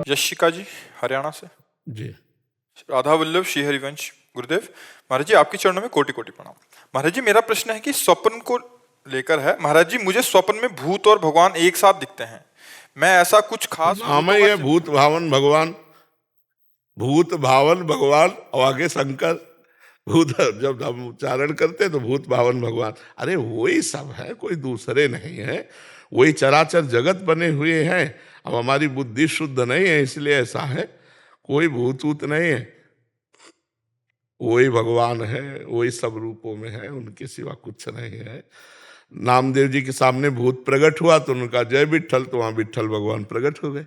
यशिका जी हरियाणा से। जी। राधा वल्लभ श्री हरिवंश गुरुदेव। महाराज जी आपके चरणों में कोटि कोटि प्रणाम। महाराज जी मेरा प्रश्न है कि स्वप्न को लेकर है। महाराज जी मुझे स्वप्न में भूत और भगवान एक साथ दिखते हैं। मैं ऐसा कुछ खास नाम ही है भूत भावन भगवान। भूत भावन भगवान और आगे शंकर। भूत जब हम उच्चारण करते तो भूत भावन भगवान, अरे वही सब है, कोई दूसरे नहीं है। वही चराचर जगत बने हुए हैं। अब हमारी बुद्धि शुद्ध नहीं है इसलिए ऐसा है। कोई भूत ऊत नहीं है, वही भगवान है, वही सब रूपों में है, उनके सिवा कुछ नहीं है। नामदेव जी के सामने भूत प्रकट हुआ तो उनका जय विठ्ठल, तो वहां विठ्ठल भगवान प्रकट हो गए।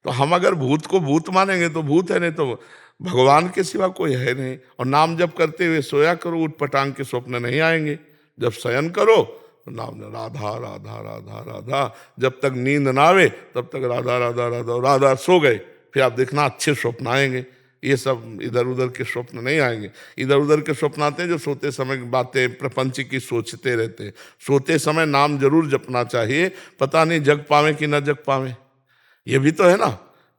तो हम अगर भूत को भूत मानेंगे तो भूत है, नहीं तो भगवान के सिवा कोई है नहीं। और नाम जब करते हुए सोया करो, उठ पटांग के स्वप्न नहीं आएंगे। जब शयन करो तो नाम राधा राधा राधा राधा, जब तक नींद ना आवे तब तक राधा राधा राधा राधा, सो गए फिर आप देखना अच्छे स्वप्न आएंगे। ये सब इधर उधर के स्वप्न नहीं आएंगे। इधर उधर के स्वप्न आते हैं जो सोते समय बातें प्रपंच की सोचते रहते हैं। सोते समय नाम जरूर जपना चाहिए, पता नहीं जग पावे कि न जग पावे। ये भी तो है ना,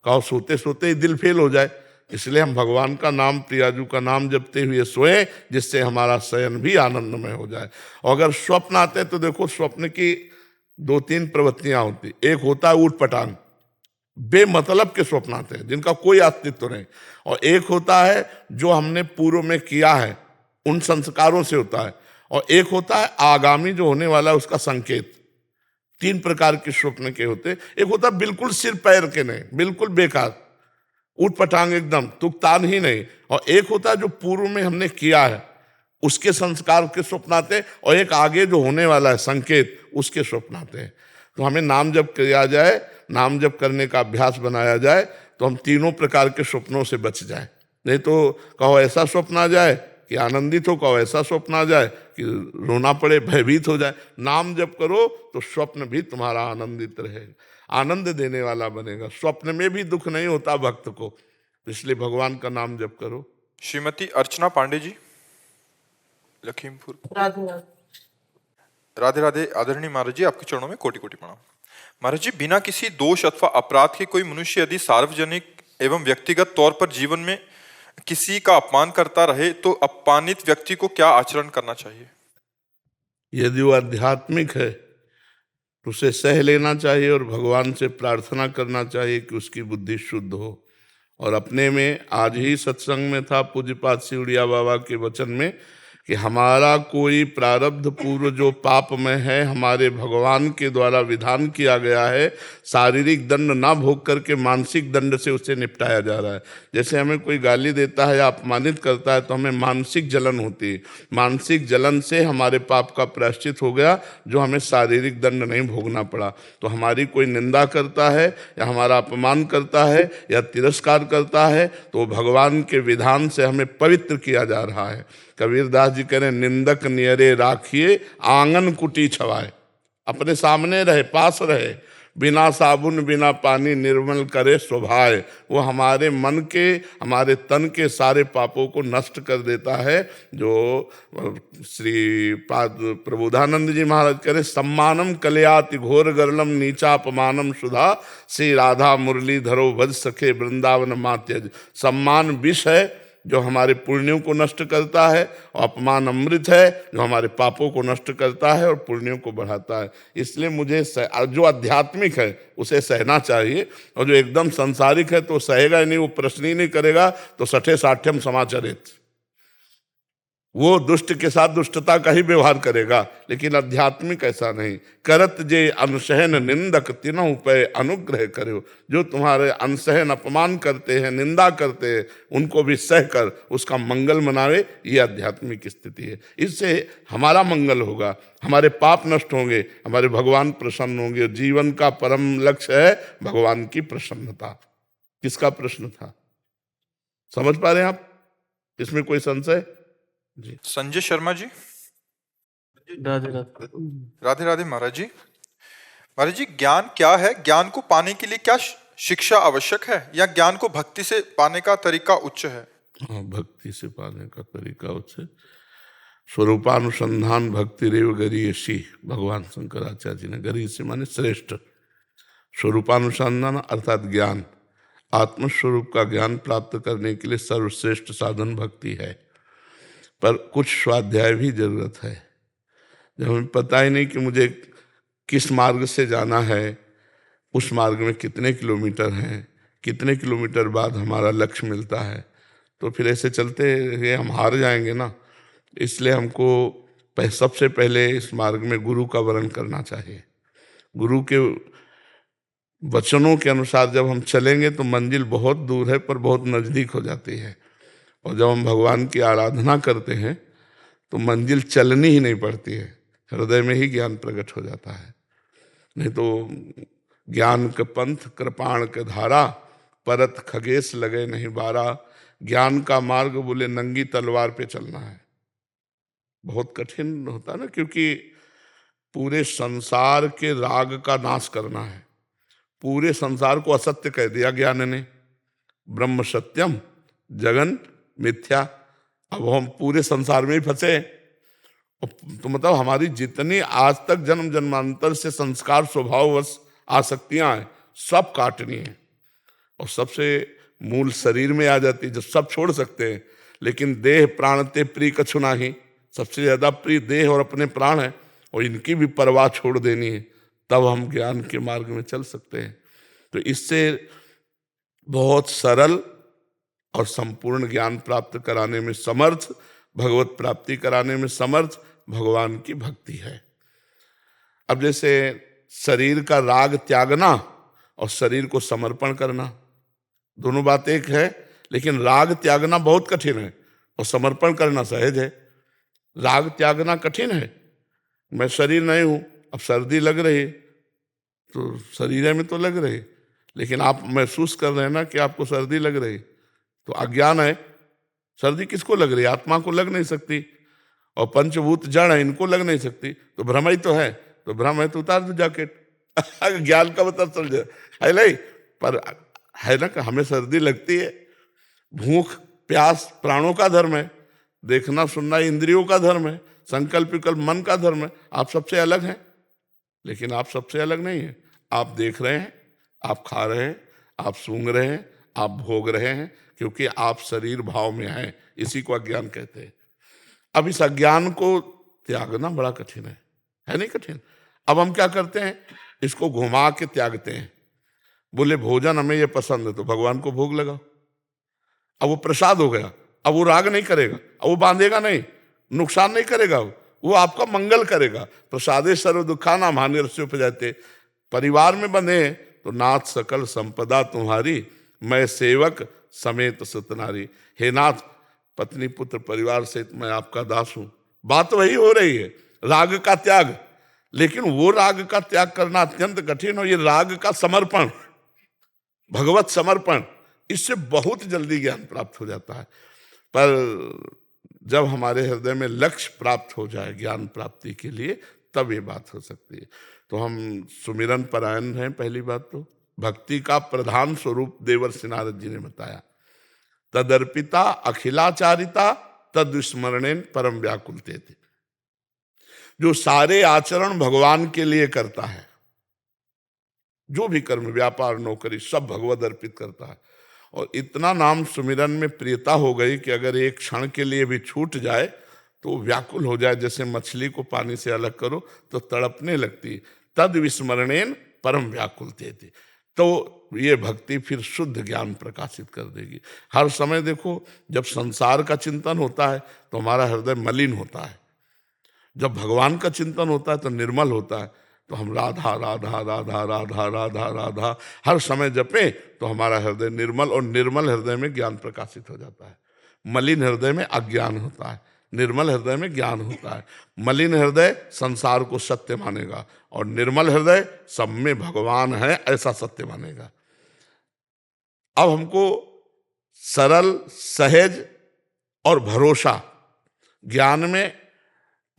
कहो सोते सोते ही दिल फेल हो जाए। इसलिए हम भगवान का नाम, प्रियाजू का नाम जपते हुए सोएं, जिससे हमारा शयन भी आनंदमय हो जाए। और अगर स्वप्न आते हैं तो देखो, स्वप्न की दो तीन प्रवृत्तियां होती। एक होता है ऊट पटांग, बेमतलब के स्वप्न आते हैं जिनका कोई अस्तित्व नहीं। और एक होता है जो हमने पूर्व में किया है उन संस्कारों से होता है। और एक होता है आगामी जो होने वाला है उसका संकेत। तीन प्रकार के स्वप्न के होते। एक होता बिल्कुल सिर पैर के नहीं, बिल्कुल बेकार, उठ पटांग एकदम, तुकतान ही नहीं। और एक होता जो पूर्व में हमने किया है उसके संस्कार के स्वप्न आते हैं। और एक आगे जो होने वाला है संकेत, उसके स्वप्न आते हैं। तो हमें नाम जप किया जाए, नाम जप करने का अभ्यास बनाया जाए तो हम तीनों प्रकार के स्वप्नों से बच जाए। नहीं तो कहो ऐसा स्वप्न आ जाए कि आनंदित हो, कहो ऐसा स्वप्न आ जाए कि रोना पड़े, भयभीत हो जाए। नाम जप करो तो स्वप्न भी तुम्हारा आनंदित रहेगा, आनंद देने वाला बनेगा। स्वप्न में भी दुख नहीं होता भक्त को, इसलिए भगवान का नाम जप करो। श्रीमती अर्चना पांडे जी लखीमपुर। राधे राधे आदरणीय महाराज जी आपके चरणों में कोटि कोटि प्रणाम। महाराज जी बिना किसी दोष अथवा अपराध के कोई मनुष्य यदि सार्वजनिक एवं व्यक्तिगत तौर पर जीवन में किसी का अपमान करता रहे तो अपमानित व्यक्ति को क्या आचरण करना चाहिए? यदि वो आध्यात्मिक है तो उसे सह लेना चाहिए और भगवान से प्रार्थना करना चाहिए कि उसकी बुद्धि शुद्ध हो। और अपने में, आज ही सत्संग में था पूज्यपाद सिवड़िया बाबा के वचन में कि हमारा कोई प्रारब्ध पूर्व जो पाप में है, हमारे भगवान के द्वारा विधान किया गया है, शारीरिक दंड ना भोग करके मानसिक दंड से उससे निपटाया जा रहा है। जैसे हमें कोई गाली देता है या अपमानित करता है तो हमें मानसिक जलन होती है। मानसिक जलन से हमारे पाप का प्रायश्चित हो गया, जो हमें शारीरिक दंड नहीं भोगना पड़ा। तो हमारी कोई निंदा करता है या हमारा अपमान करता है या तिरस्कार करता है तो भगवान के विधान से हमें पवित्र किया जा रहा है। कबीरदास जी कह रहे निंदक नियरे राखिए आंगन कुटी छवाए। अपने सामने रहे, पास रहे, बिना साबुन बिना पानी निर्मल करे स्वभाव। वो हमारे मन के, हमारे तन के सारे पापों को नष्ट कर देता है। जो श्री पाद प्रबोधानंद जी महाराज कह रहे सम्मानम कलयाति घोर गरलम नीचा अपमानम सुधा, श्री राधा मुरली धरो भज सखे वृंदावन मात्यज। सम्मान विष है जो हमारे पुण्यों को नष्ट करता है, और अपमान अमृत है जो हमारे पापों को नष्ट करता है और पुण्यों को बढ़ाता है। इसलिए मुझे जो आध्यात्मिक है उसे सहना चाहिए, और जो एकदम सांसारिक है तो सहेगा ही नहीं, वो प्रश्न ही नहीं करेगा, तो सठे साठ्यम समाचरित, वो दुष्ट के साथ दुष्टता का ही व्यवहार करेगा। लेकिन आध्यात्मिक ऐसा नहीं। करत जे अनसहन निंदक तिनहु पे अनुग्रह करो। जो तुम्हारे अनसहन अपमान करते हैं, निंदा करते हैं, उनको भी सह कर उसका मंगल मनावे, ये आध्यात्मिक स्थिति है। इससे हमारा मंगल होगा, हमारे पाप नष्ट होंगे, हमारे भगवान प्रसन्न होंगे। जीवन का परम लक्ष्य है भगवान की प्रसन्नता। किसका प्रश्न था, समझ पा रहे हैं आप? इसमें कोई संशय? जी। संजय शर्मा जी। राधे राधे। राधे राधे महाराज जी। महाराज जी ज्ञान क्या है? ज्ञान को पाने के लिए क्या शिक्षा आवश्यक है, या ज्ञान को भक्ति से पाने का तरीका उच्च है? हाँ, भक्ति से पाने का तरीका उच्च है। स्वरूपानुसंधान भक्ति रेव गरीयसी, भगवान शंकराचार्य जी ने, गरीय से माने श्रेष्ठ, स्वरूपानुसंधान अर्थात ज्ञान, आत्मस्वरूप का ज्ञान प्राप्त करने के लिए सर्वश्रेष्ठ साधन भक्ति है, पर कुछ स्वाध्याय भी जरूरत है। जब हमें पता ही नहीं कि मुझे किस मार्ग से जाना है, उस मार्ग में कितने किलोमीटर हैं, कितने किलोमीटर बाद हमारा लक्ष्य मिलता है, तो फिर ऐसे चलते हुए हम हार जाएंगे ना। इसलिए हमको सबसे पहले इस मार्ग में गुरु का वरण करना चाहिए। गुरु के वचनों के अनुसार जब हम चलेंगे तो मंजिल बहुत दूर है पर बहुत नज़दीक हो जाती है। और जब हम भगवान की आराधना करते हैं तो मंजिल चलनी ही नहीं पड़ती है, हृदय में ही ज्ञान प्रकट हो जाता है। नहीं तो ज्ञान के पंथ कृपाण के धारा, परत खगेश लगे नहीं बारा। ज्ञान का मार्ग बोले नंगी तलवार पे चलना है, बहुत कठिन होता ना, क्योंकि पूरे संसार के राग का नाश करना है। पूरे संसार को असत्य कह दिया ज्ञान ने, ब्रह्म सत्यम जगन मिथ्या। अब हम पूरे संसार में ही फंसे। तो मतलब हमारी जितनी आज तक जन्म जन्मांतर से संस्कार स्वभाववश आसक्तियां हैं, सब काटनी है। और सबसे मूल शरीर में आ जाती है, जब सब छोड़ सकते हैं। लेकिन देह प्राण ते प्रिय कछु नाही, सबसे ज्यादा प्रिय देह और अपने प्राण है, और इनकी भी परवाह छोड़ देनी है, तब हम ज्ञान के मार्ग में चल सकते हैं। तो इससे बहुत सरल और संपूर्ण ज्ञान प्राप्त कराने में समर्थ, भगवत प्राप्ति कराने में समर्थ भगवान की भक्ति है। अब जैसे शरीर का राग त्यागना और शरीर को समर्पण करना, दोनों बात एक है, लेकिन राग त्यागना बहुत कठिन है और समर्पण करना सहज है। राग त्यागना कठिन है। मैं शरीर नहीं हूं, अब सर्दी लग रही तो शरीर में तो लग रही, लेकिन आप महसूस कर रहे हैं ना कि आपको सर्दी लग रही, तो अज्ञान है। सर्दी किसको लग रही है? आत्मा को लग नहीं सकती। और पंचभूत जड़ है, इनको लग नहीं सकती, तो भ्रम ही तो है। तो भ्रम है तो उतार दो जैकेट, ज्ञान का मतलब चल जाए, है नहीं? पर है ना कि हमें सर्दी लगती है। भूख प्यास प्राणों का धर्म है, देखना सुनना इंद्रियों का धर्म है, संकल्प विकल्प मन का धर्म है। आप सबसे अलग हैं, लेकिन आप सबसे अलग नहीं हैं। आप देख रहे हैं, आप खा रहे हैं, आप सूंघ रहे हैं, आप भोग रहे हैं, क्योंकि आप शरीर भाव में हैं। इसी को अज्ञान कहते हैं। अब इस अज्ञान को त्यागना बड़ा कठिन है नहीं कठिन? अब हम क्या करते हैं, इसको घुमा के त्यागते हैं। बोले भोजन हमें ये पसंद है तो भगवान को भोग लगाओ, अब वो प्रसाद हो गया, अब वो राग नहीं करेगा, अब वो बांधेगा नहीं, नुकसान नहीं करेगा, वो आपका मंगल करेगा। प्रसादे सर्व दुखाना हानि रस्य उपजाते। परिवार में बंधे तो नाथ सकल संपदा तुम्हारी, मैं सेवक समेत सतनारी। हे नाथ, पत्नी पुत्र परिवार सहित मैं आपका दास हूं। बात वही हो रही है, राग का त्याग। लेकिन वो राग का त्याग करना अत्यंत कठिन हो, ये राग का समर्पण, भगवत समर्पण, इससे बहुत जल्दी ज्ञान प्राप्त हो जाता है। पर जब हमारे हृदय में लक्ष्य प्राप्त हो जाए ज्ञान प्राप्ति के लिए, तब ये बात हो सकती है। तो हम सुमिरन परायण हैं। पहली बात तो भक्ति का प्रधान स्वरूप देवर्षि नारद जी ने बताया, तदर्पिता अखिलाचारिता तद स्मरणेन परम व्याकुलते थे। जो सारे आचरण भगवान के लिए करता है, जो भी कर्म व्यापार नौकरी सब भगवत अर्पित करता है, और इतना नाम सुमिरन में प्रियता हो गई कि अगर एक क्षण के लिए भी छूट जाए तो व्याकुल हो जाए। जैसे मछली को पानी से अलग करो तो तड़पने लगती, तद विस्मरणेन परम व्याकुलते थे। तो ये भक्ति फिर शुद्ध ज्ञान प्रकाशित कर देगी। हर समय देखो, जब संसार का चिंतन होता है तो हमारा हृदय मलिन होता है, जब भगवान का चिंतन होता है तो निर्मल होता है। तो हम राधा राधा राधा राधा राधा राधा हर समय जपें तो हमारा हृदय निर्मल, और निर्मल हृदय में ज्ञान प्रकाशित हो जाता है। मलिन हृदय में अज्ञान होता है, निर्मल हृदय में ज्ञान होता है। मलिन हृदय संसार को सत्य मानेगा, और निर्मल हृदय सब में भगवान है ऐसा सत्य मानेगा। अब हमको सरल, सहज और भरोसा, ज्ञान में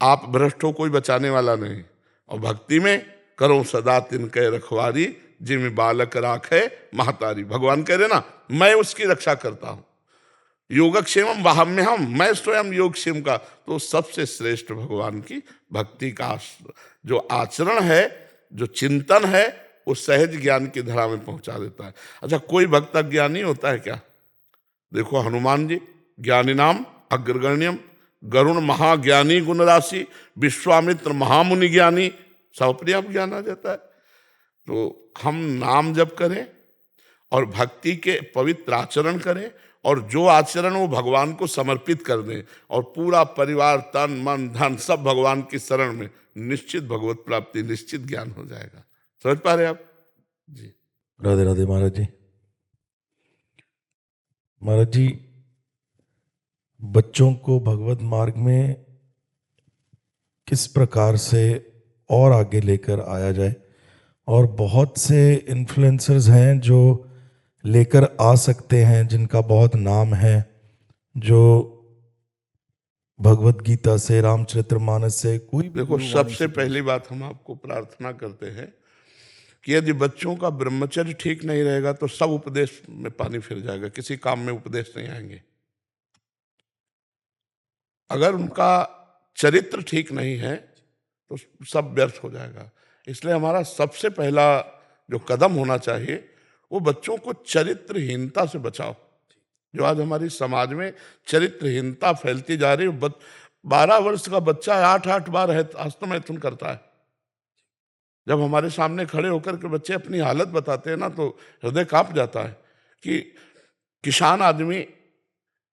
आप भ्रष्ट हो, कोई बचाने वाला नहीं, और भक्ति में करो सदा तिनके रखवारी, जिम बालक राखे महतारी। भगवान कह रहे ना, मैं उसकी रक्षा करता हूं। योगक्षेमम वाहम्यहम, मैं स्वयं योगक्षेम का। तो सबसे श्रेष्ठ भगवान की भक्ति का जो आचरण है, जो चिंतन है, वो सहज ज्ञान की धारा में पहुंचा देता है। अच्छा, कोई भक्त अज्ञानी होता है क्या? देखो हनुमान जी, ज्ञानिनाम अग्रगण्यम, गरुण महाज्ञानी गुण राशि, विश्वामित्र महामुनि ज्ञानी, सब अपने आप ज्ञान आ जाता है। तो हम नाम जप करें और भक्ति के पवित्र आचरण करें, और जो आचरण वो भगवान को समर्पित कर दें, और पूरा परिवार तन मन धन सब भगवान की शरण में, निश्चित भगवत प्राप्ति, निश्चित ज्ञान हो जाएगा। समझ पा रहे आप जी? राधे राधे महाराज जी। महाराज जी, बच्चों को भगवत मार्ग में किस प्रकार से और आगे लेकर आया जाए? और बहुत से इन्फ्लुएंसर्स हैं जो लेकर आ सकते हैं, जिनका बहुत नाम है, जो भगवत गीता से, रामचरितमानस से, कोई भी देखो, गुरु सबसे वाणी से- पहली बात हम आपको प्रार्थना करते हैं कि यदि बच्चों का ब्रह्मचर्य ठीक नहीं रहेगा तो सब उपदेश में पानी फिर जाएगा, किसी काम में उपदेश नहीं आएंगे। अगर उनका चरित्र ठीक नहीं है तो सब व्यर्थ हो जाएगा। इसलिए हमारा सबसे पहला जो कदम होना चाहिए वो बच्चों को चरित्रहीनता से बचाओ। जो आज हमारी समाज में चरित्रहीनता फैलती जा रही है, 12 वर्ष का बच्चा 8 बार हस्तमैथुन करता है। जब हमारे सामने खड़े होकर के बच्चे अपनी हालत बताते हैं ना, तो हृदय कांप जाता है कि किसान आदमी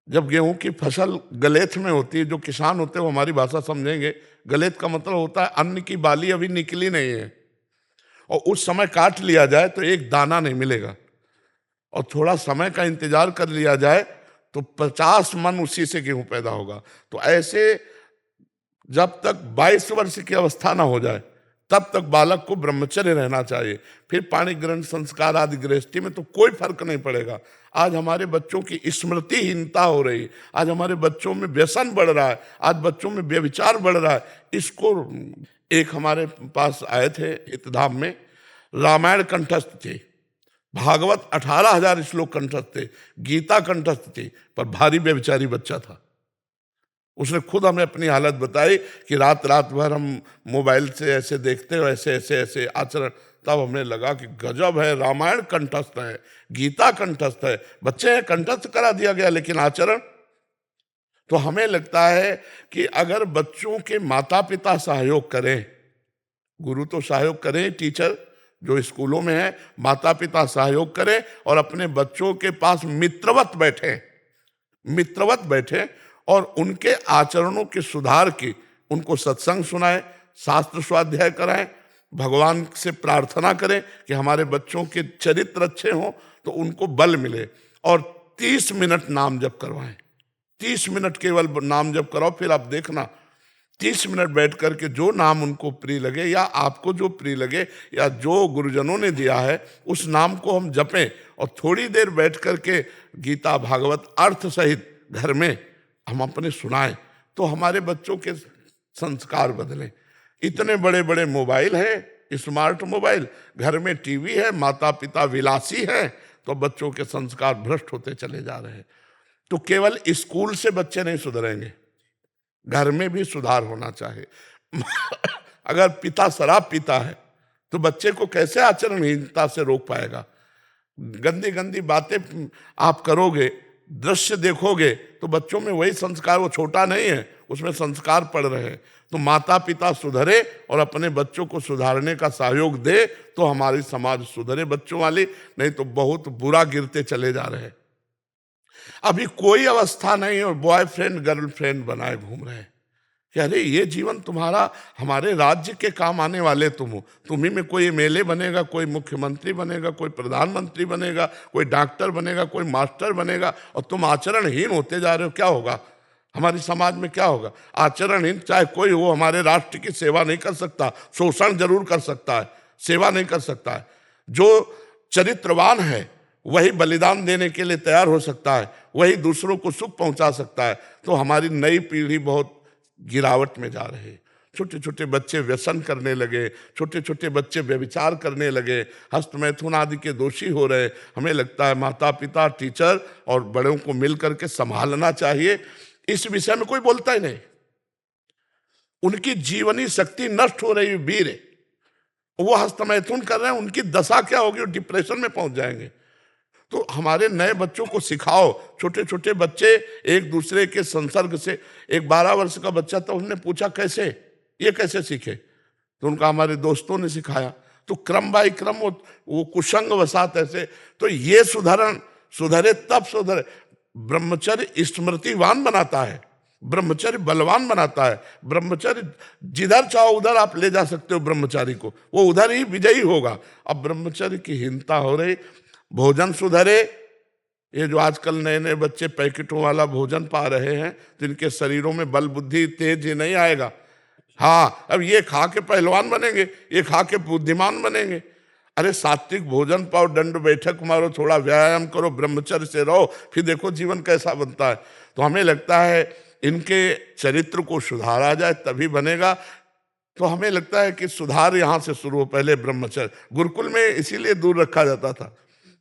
जब गेहूं की फसल गलेथ में होती है, जो किसान होते हैं वो हमारी भाषा समझेंगे, गलेथ का मतलब होता है अन्न की बाली अभी निकली नहीं है, और उस समय काट लिया जाए तो एक दाना नहीं मिलेगा, और थोड़ा समय का इंतजार कर लिया जाए तो 50 मन उसी से गेहूं पैदा होगा। तो ऐसे जब तक 22 वर्ष की अवस्था ना हो जाए तब तक बालक को ब्रह्मचर्य रहना चाहिए। फिर पाणी ग्रहण संस्कार आदि गृहस्थी में तो कोई फर्क नहीं पड़ेगा। आज हमारे बच्चों की स्मृतिहीनता हो रही, आज हमारे बच्चों में व्यसन बढ़ रहा है, आज बच्चों में व्यभिचार बढ़ रहा है। इसको एक हमारे पास आए थे हितधाम में, रामायण कंठस्थ थे, भागवत 18,000 श्लोक कंठस्थ थे, गीता कंठस्थ थी, पर भारी व्यभिचारी बच्चा था। उसने खुद हमें अपनी हालत बताई कि रात रात भर हम मोबाइल से ऐसे देखते हो, ऐसे ऐसे ऐसे आचरण। तब हमें लगा कि गजब है, रामायण कंठस्थ है, गीता कंठस्थ है, बच्चे हैं, कंठस्थ करा दिया गया, लेकिन आचरण। तो हमें लगता है कि अगर बच्चों के माता पिता सहयोग करें, गुरु तो सहयोग करें, टीचर जो स्कूलों में है, माता पिता सहयोग करें और अपने बच्चों के पास मित्रवत बैठे और उनके आचरणों के सुधार की उनको सत्संग सुनाएं, शास्त्र स्वाध्याय कराएं, भगवान से प्रार्थना करें कि हमारे बच्चों के चरित्र अच्छे हों, तो उनको बल मिले। और 30 मिनट नाम जप करवाएं, 30 मिनट केवल नाम जप कराओ। फिर आप देखना 30 मिनट बैठ करके जो नाम उनको प्रिय लगे, या आपको जो प्रिय लगे, या जो गुरुजनों ने दिया है उस नाम को हम जपें, और थोड़ी देर बैठ करके गीता भागवत अर्थ सहित घर में हम अपने सुनाएं, तो हमारे बच्चों के संस्कार बदलें। इतने बड़े बड़े मोबाइल हैं, स्मार्ट मोबाइल, घर में टीवी है, माता पिता विलासी हैं, तो बच्चों के संस्कार भ्रष्ट होते चले जा रहे हैं। तो केवल स्कूल से बच्चे नहीं सुधरेंगे, घर में भी सुधार होना चाहिए। अगर पिता शराब पीता है तो बच्चे को कैसे आचरणहीनता से रोक पाएगा? गंदी गंदी बातें आप करोगे, दृश्य देखोगे, तो बच्चों में वही संस्कार, वो छोटा नहीं है, उसमें संस्कार पड़ रहे हैं। तो माता पिता सुधरे और अपने बच्चों को सुधारने का सहयोग दे, तो हमारी समाज सुधरे बच्चों वाली, नहीं तो बहुत बुरा गिरते चले जा रहे हैं। अभी कोई अवस्था नहीं और बॉयफ्रेंड गर्लफ्रेंड बनाए घूम रहे हैं कि अरे ये जीवन तुम्हारा, हमारे राज्य के काम आने वाले तुम हो, तुम्ही में कोई एमएलए बनेगा, कोई मुख्यमंत्री बनेगा, कोई प्रधानमंत्री बनेगा, कोई डॉक्टर बनेगा, कोई मास्टर बनेगा, और तुम आचरणहीन होते जा रहे हो। क्या होगा हमारी समाज में? क्या होगा? आचरणहीन चाहे कोई हो, हमारे राष्ट्र की सेवा नहीं कर सकता, शोषण जरूर कर सकता है, सेवा नहीं कर सकता है। जो चरित्रवान है वही बलिदान देने के लिए तैयार हो सकता है, वही दूसरों को सुख पहुंचा सकता है। तो हमारी नई पीढ़ी बहुत गिरावट में जा रहे हैं। छोटे छोटे बच्चे व्यसन करने लगे, छोटे छोटे बच्चे व्यभिचार करने लगे, हस्तमैथुन आदि के दोषी हो रहे। हमें लगता है माता पिता, टीचर और बड़ों को मिल करके संभालना चाहिए। इस विषय में कोई बोलता ही नहीं। उनकी जीवनी शक्ति नष्ट हो रही, वीर वो हस्तमैथुन कर रहे हैं, उनकी दशा क्या होगी, वो डिप्रेशन में पहुंच जाएंगे। तो हमारे नए बच्चों को सिखाओ, छोटे छोटे बच्चे एक दूसरे के संसर्ग से, एक 12 वर्ष का बच्चा था, उसने पूछा कैसे, ये कैसे सीखे, तो उनका हमारे दोस्तों ने सिखाया। तो क्रम बाई क्रम वो कुसंग वसात ऐसे, तो ये सुधरे तब सुधरे। ब्रह्मचर्य स्मृतिवान बनाता है, ब्रह्मचर्य बलवान बनाता है। ब्रह्मचर्य जिधर चाहो उधर आप ले जा सकते हो ब्रह्मचारी को, वो उधर ही विजयी होगा। अब ब्रह्मचर्य की हीनता हो रही, भोजन सुधरे। ये जो आजकल नए नए बच्चे पैकेटों वाला भोजन पा रहे हैं, जिनके शरीरों में बल बुद्धि तेज ही नहीं आएगा। हाँ, अब ये खा के पहलवान बनेंगे, ये खा के बुद्धिमान बनेंगे। अरे सात्विक भोजन पाओ, दंड बैठक मारो, थोड़ा व्यायाम करो, ब्रह्मचर्य से रहो, फिर देखो जीवन कैसा बनता है। तो हमें लगता है इनके चरित्र को सुधारा जाए तभी बनेगा। तो हमें लगता है कि सुधार यहाँ से शुरू हो, पहले ब्रह्मचर्य। गुरुकुल में इसीलिए दूर रखा जाता था,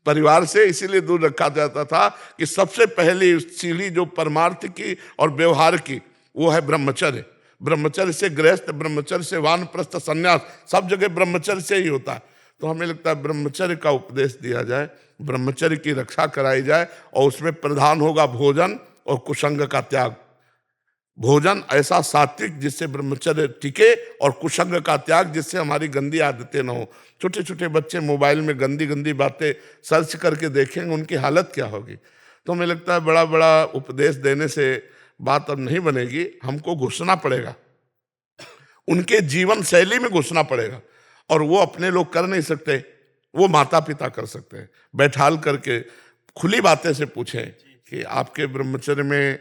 परिवार से इसीलिए दूर रखा जाता था कि सबसे पहली सीढ़ी जो परमार्थ की और व्यवहार की, वो है ब्रह्मचर्य। ब्रह्मचर्य से गृहस्थ, ब्रह्मचर्य से वानप्रस्थ, संन्यास, सब जगह ब्रह्मचर्य से ही होता है। तो हमें लगता है ब्रह्मचर्य का उपदेश दिया जाए, ब्रह्मचर्य की रक्षा कराई जाए, और उसमें प्रधान होगा भोजन और कुसंग का त्याग। भोजन ऐसा सात्विक जिससे ब्रह्मचर्य टिके, और कुसंग का त्याग जिससे हमारी गंदी आदतें न हो। छोटे छोटे बच्चे मोबाइल में गंदी गंदी बातें सर्च करके देखेंगे, उनकी हालत क्या होगी। तो हमें लगता है बड़ा बड़ा उपदेश देने से बात अब नहीं बनेगी, हमको घुसना पड़ेगा, उनके जीवन शैली में घुसना पड़ेगा। और वो अपने लोग कर नहीं सकते, वो माता पिता कर सकते हैं। बैठाल करके खुली बातें से पूछें कि आपके ब्रह्मचर्य में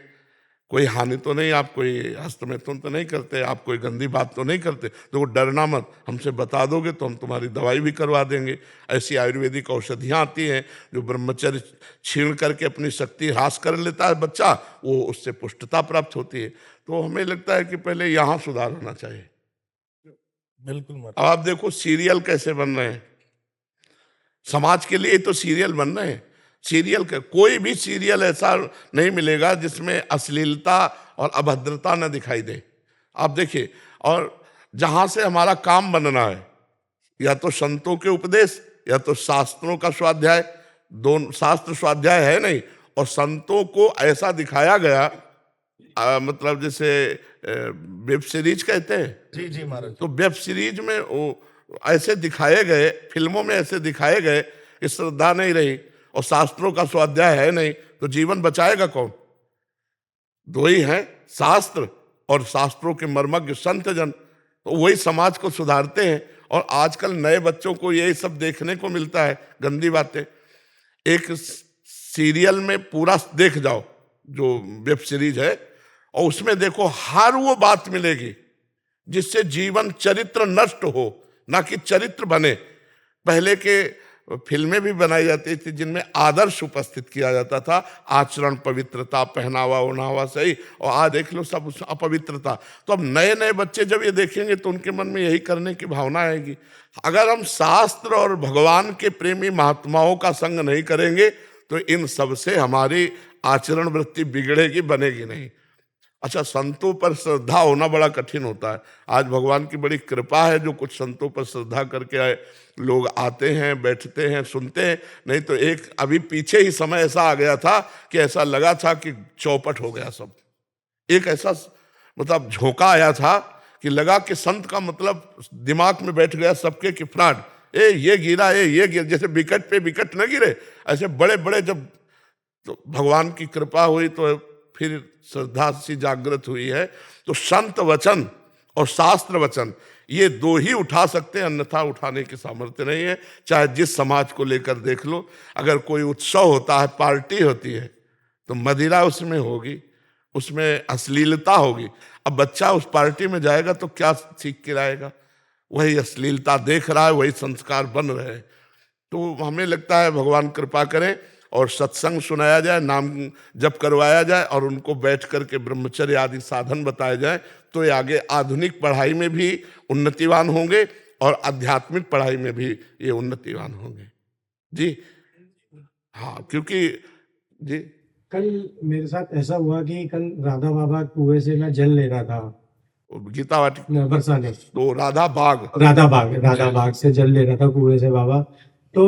कोई हानि तो नहीं, आप कोई हस्तमैथुन तो नहीं करते, आप कोई गंदी बात तो नहीं करते, तो वो डरना मत, हमसे बता दोगे तो हम तुम्हारी दवाई भी करवा देंगे। ऐसी आयुर्वेदिक औषधियाँ आती हैं जो ब्रह्मचर्य छीण करके अपनी शक्ति ह्रास कर लेता है बच्चा, वो उससे पुष्टता प्राप्त होती है। तो हमें लगता है कि पहले यहाँ सुधार होना चाहिए। बिल्कुल अब आप देखो सीरियल कैसे बन रहे हैं, समाज के लिए तो सीरियल बन रहे हैं। सीरियल का कोई भी सीरियल ऐसा नहीं मिलेगा जिसमें अश्लीलता और अभद्रता न दिखाई दे। आप देखिए, और जहां से हमारा काम बनना है, या तो संतों के उपदेश या तो शास्त्रों का स्वाध्याय, दोनों शास्त्र स्वाध्याय है नहीं, और संतों को ऐसा दिखाया गया, मतलब जैसे वेब सीरीज कहते हैं, जी जी महाराज। तो वेब सीरीज में वो ऐसे दिखाए गए, फिल्मों में ऐसे दिखाए गए कि श्रद्धा नहीं रही, और शास्त्रों का स्वाध्याय है नहीं, तो जीवन बचाएगा कौन। दो ही हैं, शास्त्र और शास्त्रों के मर्मज्ञ संत जन, तो वही समाज को सुधारते हैं। और आजकल नए बच्चों को यही सब देखने को मिलता है, गंदी बातें। एक सीरियल में पूरा देख जाओ जो वेब सीरीज है, और उसमें देखो हर वो बात मिलेगी जिससे जीवन चरित्र नष्ट हो, ना कि चरित्र बने। पहले के फिल्में भी बनाई जाती थी जिनमें आदर्श उपस्थित किया जाता था, आचरण, पवित्रता, पहनावा ओढ़ावा सही, और आज देख लो सब अपवित्रता। तो अब नए नए बच्चे जब ये देखेंगे तो उनके मन में यही करने की भावना आएगी। अगर हम शास्त्र और भगवान के प्रेमी महात्माओं का संग नहीं करेंगे तो इन सब से हमारी आचरण वृत्ति बिगड़ेगी, बनेगी नहीं। अच्छा, संतों पर श्रद्धा होना बड़ा कठिन होता है। आज भगवान की बड़ी कृपा है, जो कुछ संतों पर श्रद्धा करके आए लोग आते हैं, बैठते हैं, सुनते हैं। नहीं तो एक अभी पीछे ही समय ऐसा आ गया था कि ऐसा लगा था कि चौपट हो गया सब। एक ऐसा मतलब झोंका आया था कि लगा कि संत का मतलब दिमाग में बैठ गया सबके कि फ्रॉड, ये गिरा, ये गिर, जैसे विकेट पे विकेट न गिरे, ऐसे बड़े बड़े। जब तो भगवान की कृपा हुई तो फिर श्रद्धा सी जागृत हुई है। तो संत वचन और शास्त्र वचन ये दो ही उठा सकते हैं, अन्यथा उठाने की सामर्थ्य नहीं है। चाहे जिस समाज को लेकर देख लो, अगर कोई उत्सव होता है, पार्टी होती है, तो मदिरा उसमें होगी, उसमें अश्लीलता होगी। अब बच्चा उस पार्टी में जाएगा तो क्या सीख के लाएगा? वही अश्लीलता देख रहा है, वही संस्कार बन रहे हैं। तो हमें लगता है भगवान कृपा करें और सत्संग सुनाया जाए, नाम जप करवाया जाए, और उनको बैठ करके ब्रह्मचर्य आदि साधन बताए जाए, तो ये आगे आधुनिक पढ़ाई में भी उन्नतिवान होंगे और आध्यात्मिक पढ़ाई में भी ये उन्नतिवान होंगे। जी हाँ, क्योंकि जी कल मेरे साथ ऐसा हुआ कि कल राधा बाबा कुएं से मैं जल ले रहा था, वो गीता वाटिका, बरसाने, तो राधा बाग, राधा बाग से जल ले रहा था कुएं से बाबा। तो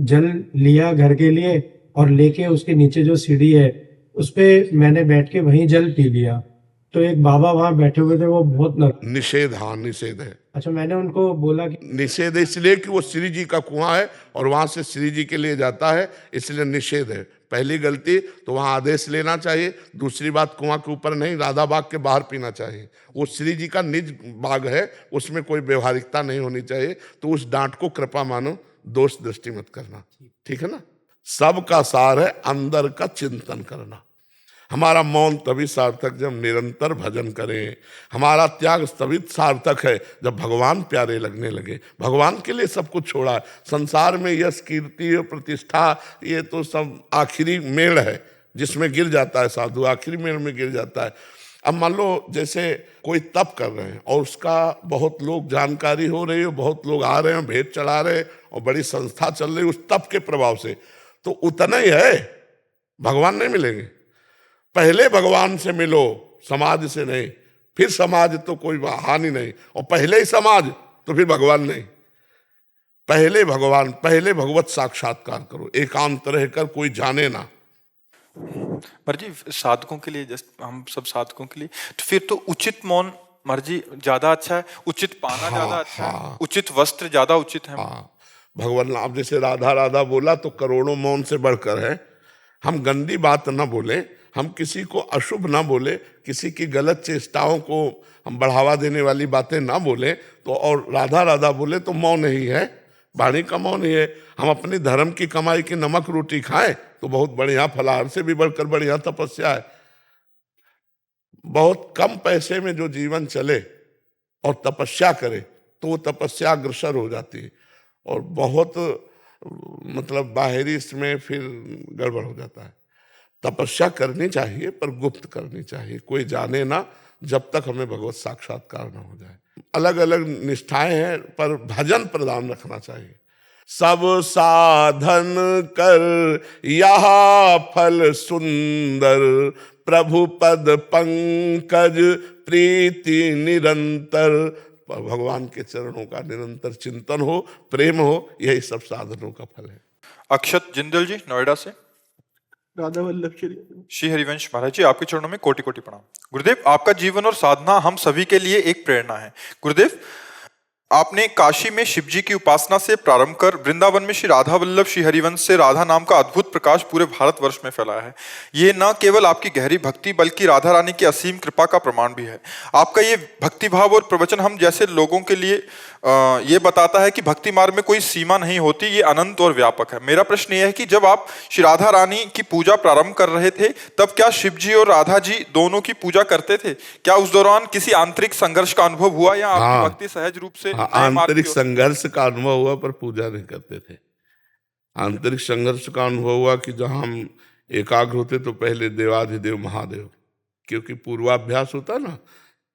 जल लिया घर के लिए और लेके उसके नीचे जो सीढ़ी है उस पे मैंने बैठ के वहीं जल पी लिया। तो एक बाबा वहां बैठे हुए थे, वो बहुत निषेध, हाँ निषेध है। अच्छा, मैंने उनको बोला कि निषेध इसलिए कि वो श्री जी का कुआं है और वहां से श्री जी के लिए जाता है, इसलिए निषेध है। पहली गलती तो वहां आदेश लेना चाहिए, दूसरी बात कुआं के ऊपर नहीं, राधा बाग के बाहर पीना चाहिए। वो श्री जी का निज बाग है, उसमें कोई व्यवहारिकता नहीं होनी चाहिए। तो उस डांट को कृपा मानो, दोष दृष्टि मत करना, ठीक है ना। सबका सार है अंदर का चिंतन करना। हमारा मौन तभी सार्थक जब निरंतर भजन करें। हमारा त्याग तभी सार्थक है जब भगवान प्यारे लगने लगे। भगवान के लिए सब कुछ छोड़ा है। संसार में यश, कीर्ति और प्रतिष्ठा, ये तो सब आखिरी मेड़ है जिसमें गिर जाता है साधु, आखिरी मेड़ में गिर जाता है। अब मान लो जैसे कोई तप कर रहे हैं और उसका बहुत लोग जानकारी हो रही है, बहुत लोग आ रहे हैं, भेंट चढ़ा रहे हैं और बड़ी संस्था चल रही है उस तप के प्रभाव से, तो उतना ही है, भगवान नहीं मिलेंगे। पहले भगवान से मिलो, समाज से नहीं। फिर समाज तो कोई हानि नहीं, और पहले ही समाज तो फिर भगवान नहीं। पहले भगवान, पहले भगवत साक्षात्कार करो, एकांत रहकर, कोई जाने ना। महाराज जी साधकों के लिए, जैसे हम सब साधकों के लिए, तो फिर तो उचित मौन महाराज जी ज्यादा अच्छा है, उचित पाना ज्यादा अच्छा है, उचित वस्त्र ज्यादा उचित है। हाँ, भगवान नाम जैसे राधा राधा बोला तो करोड़ों मौन से बढ़कर है। हम गंदी बात ना बोले, हम किसी को अशुभ ना बोले, किसी की गलत चेष्टाओं को हम बढ़ावा देने वाली बातें ना बोले, तो और राधा राधा बोले तो मौन ही है, वाणी का मौन ही है। हम अपनी धर्म की कमाई की नमक रोटी खाएं तो बहुत बढ़िया, फलाहार से भी बढ़कर बढ़िया तपस्या है। बहुत कम पैसे में जो जीवन चले और तपस्या करे तो वो तपस्या अग्रसर हो जाती है, और बहुत मतलब बाहरी इसमें फिर गड़बड़ हो जाता है। तपस्या करनी चाहिए पर गुप्त करनी चाहिए, कोई जाने ना, जब तक हमें भगवत साक्षात्कार न हो जाए। अलग अलग निष्ठाएं हैं पर भजन प्रदान रखना चाहिए। सब साधन कर यह फल सुंदर, प्रभु पद पंकज प्रीति निरंतर। भगवान के चरणों का निरंतर चिंतन हो, प्रेम हो, यही सब साधनों का फल है। अक्षत जिंदल जी नोएडा से। राधा वल्लभ श्री हरिवंश महाराज जी आपके चरणों में कोटि कोटि प्रणाम। गुरुदेव आपका जीवन और साधना हम सभी के लिए एक प्रेरणा है। गुरुदेव आपने काशी में शिव जी की उपासना से प्रारंभ कर वृंदावन में श्री राधा वल्लभ श्री हरिवंश से राधा नाम का अद्भुत प्रकाश पूरे भारतवर्ष में फैलाया है। ये न केवल आपकी गहरी भक्ति बल्कि राधा रानी की असीम कृपा का प्रमाण भी है। आपका ये भक्ति भाव और प्रवचन हम जैसे लोगों के लिए ये बताता है कि भक्ति मार्ग में कोई सीमा नहीं होती, ये अनंत और व्यापक है। मेरा प्रश्न ये है कि जब आप श्री राधा रानी की पूजा प्रारंभ कर रहे थे तब क्या शिव जी और राधा जी दोनों की पूजा करते थे? क्या उस दौरान किसी आंतरिक संघर्ष का अनुभव हुआ या आपकी भक्ति सहज रूप से आंतरिक संघर्ष का अनुभव हुआ पर पूजा नहीं करते थे। आंतरिक संघर्ष का अनुभव हुआ कि जहां हम एकाग्र होते तो पहले देवाधिदेव महादेव, क्योंकि पूर्वाभ्यास होता ना,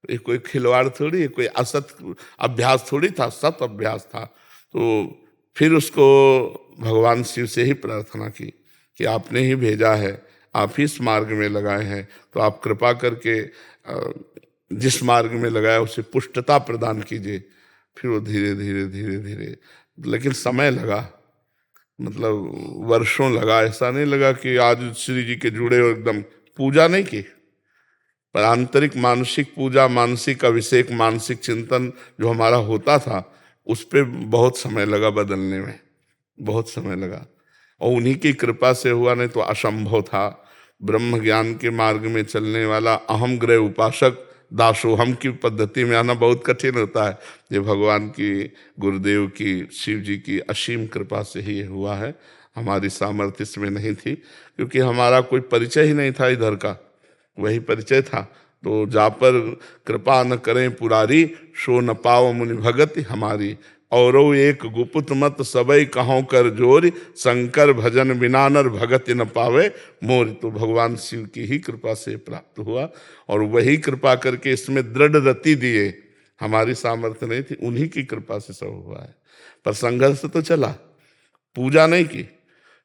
ये कोई खिलवाड़ थोड़ी, कोई असत अभ्यास थोड़ी था, सत अभ्यास था। तो फिर उसको भगवान शिव से ही प्रार्थना की कि आपने ही भेजा है, आप ही इस मार्ग में लगाए हैं, तो आप कृपा करके जिस मार्ग में लगाया उसे पुष्टता प्रदान कीजिए। फिर वो धीरे धीरे धीरे धीरे, लेकिन समय लगा, मतलब वर्षों लगा। ऐसा नहीं लगा कि आज श्री जी के जुड़े और एकदम पूजा नहीं की, पर आंतरिक मानसिक पूजा, मानसिक अभिषेक, मानसिक चिंतन जो हमारा होता था उस पर बहुत समय लगा बदलने में, बहुत समय लगा। और उन्हीं की कृपा से हुआ, नहीं तो असंभव था। ब्रह्म ज्ञान के मार्ग में चलने वाला अहम ग्रह उपासक दासोहम की पद्धति में आना बहुत कठिन होता है। ये भगवान की, गुरुदेव की, शिव जी की असीम कृपा से ही हुआ है। हमारी सामर्थ्य इसमें नहीं थी, क्योंकि हमारा कोई परिचय ही नहीं था इधर का, वही परिचय था। तो जा पर कृपा न करें पुरारी, सो न पाओ मुनि भगति हमारी। औरो एक गुपुत मत सबई कहों कर जोरी, शंकर भजन बिना नर भगति न पावे मोर। तो भगवान शिव की ही कृपा से प्राप्त हुआ, और वही कृपा करके इसमें दृढ़ रति दिए। हमारी सामर्थ्य नहीं थी, उन्हीं की कृपा से सब हुआ है। पर संघर्ष तो चला, पूजा नहीं की।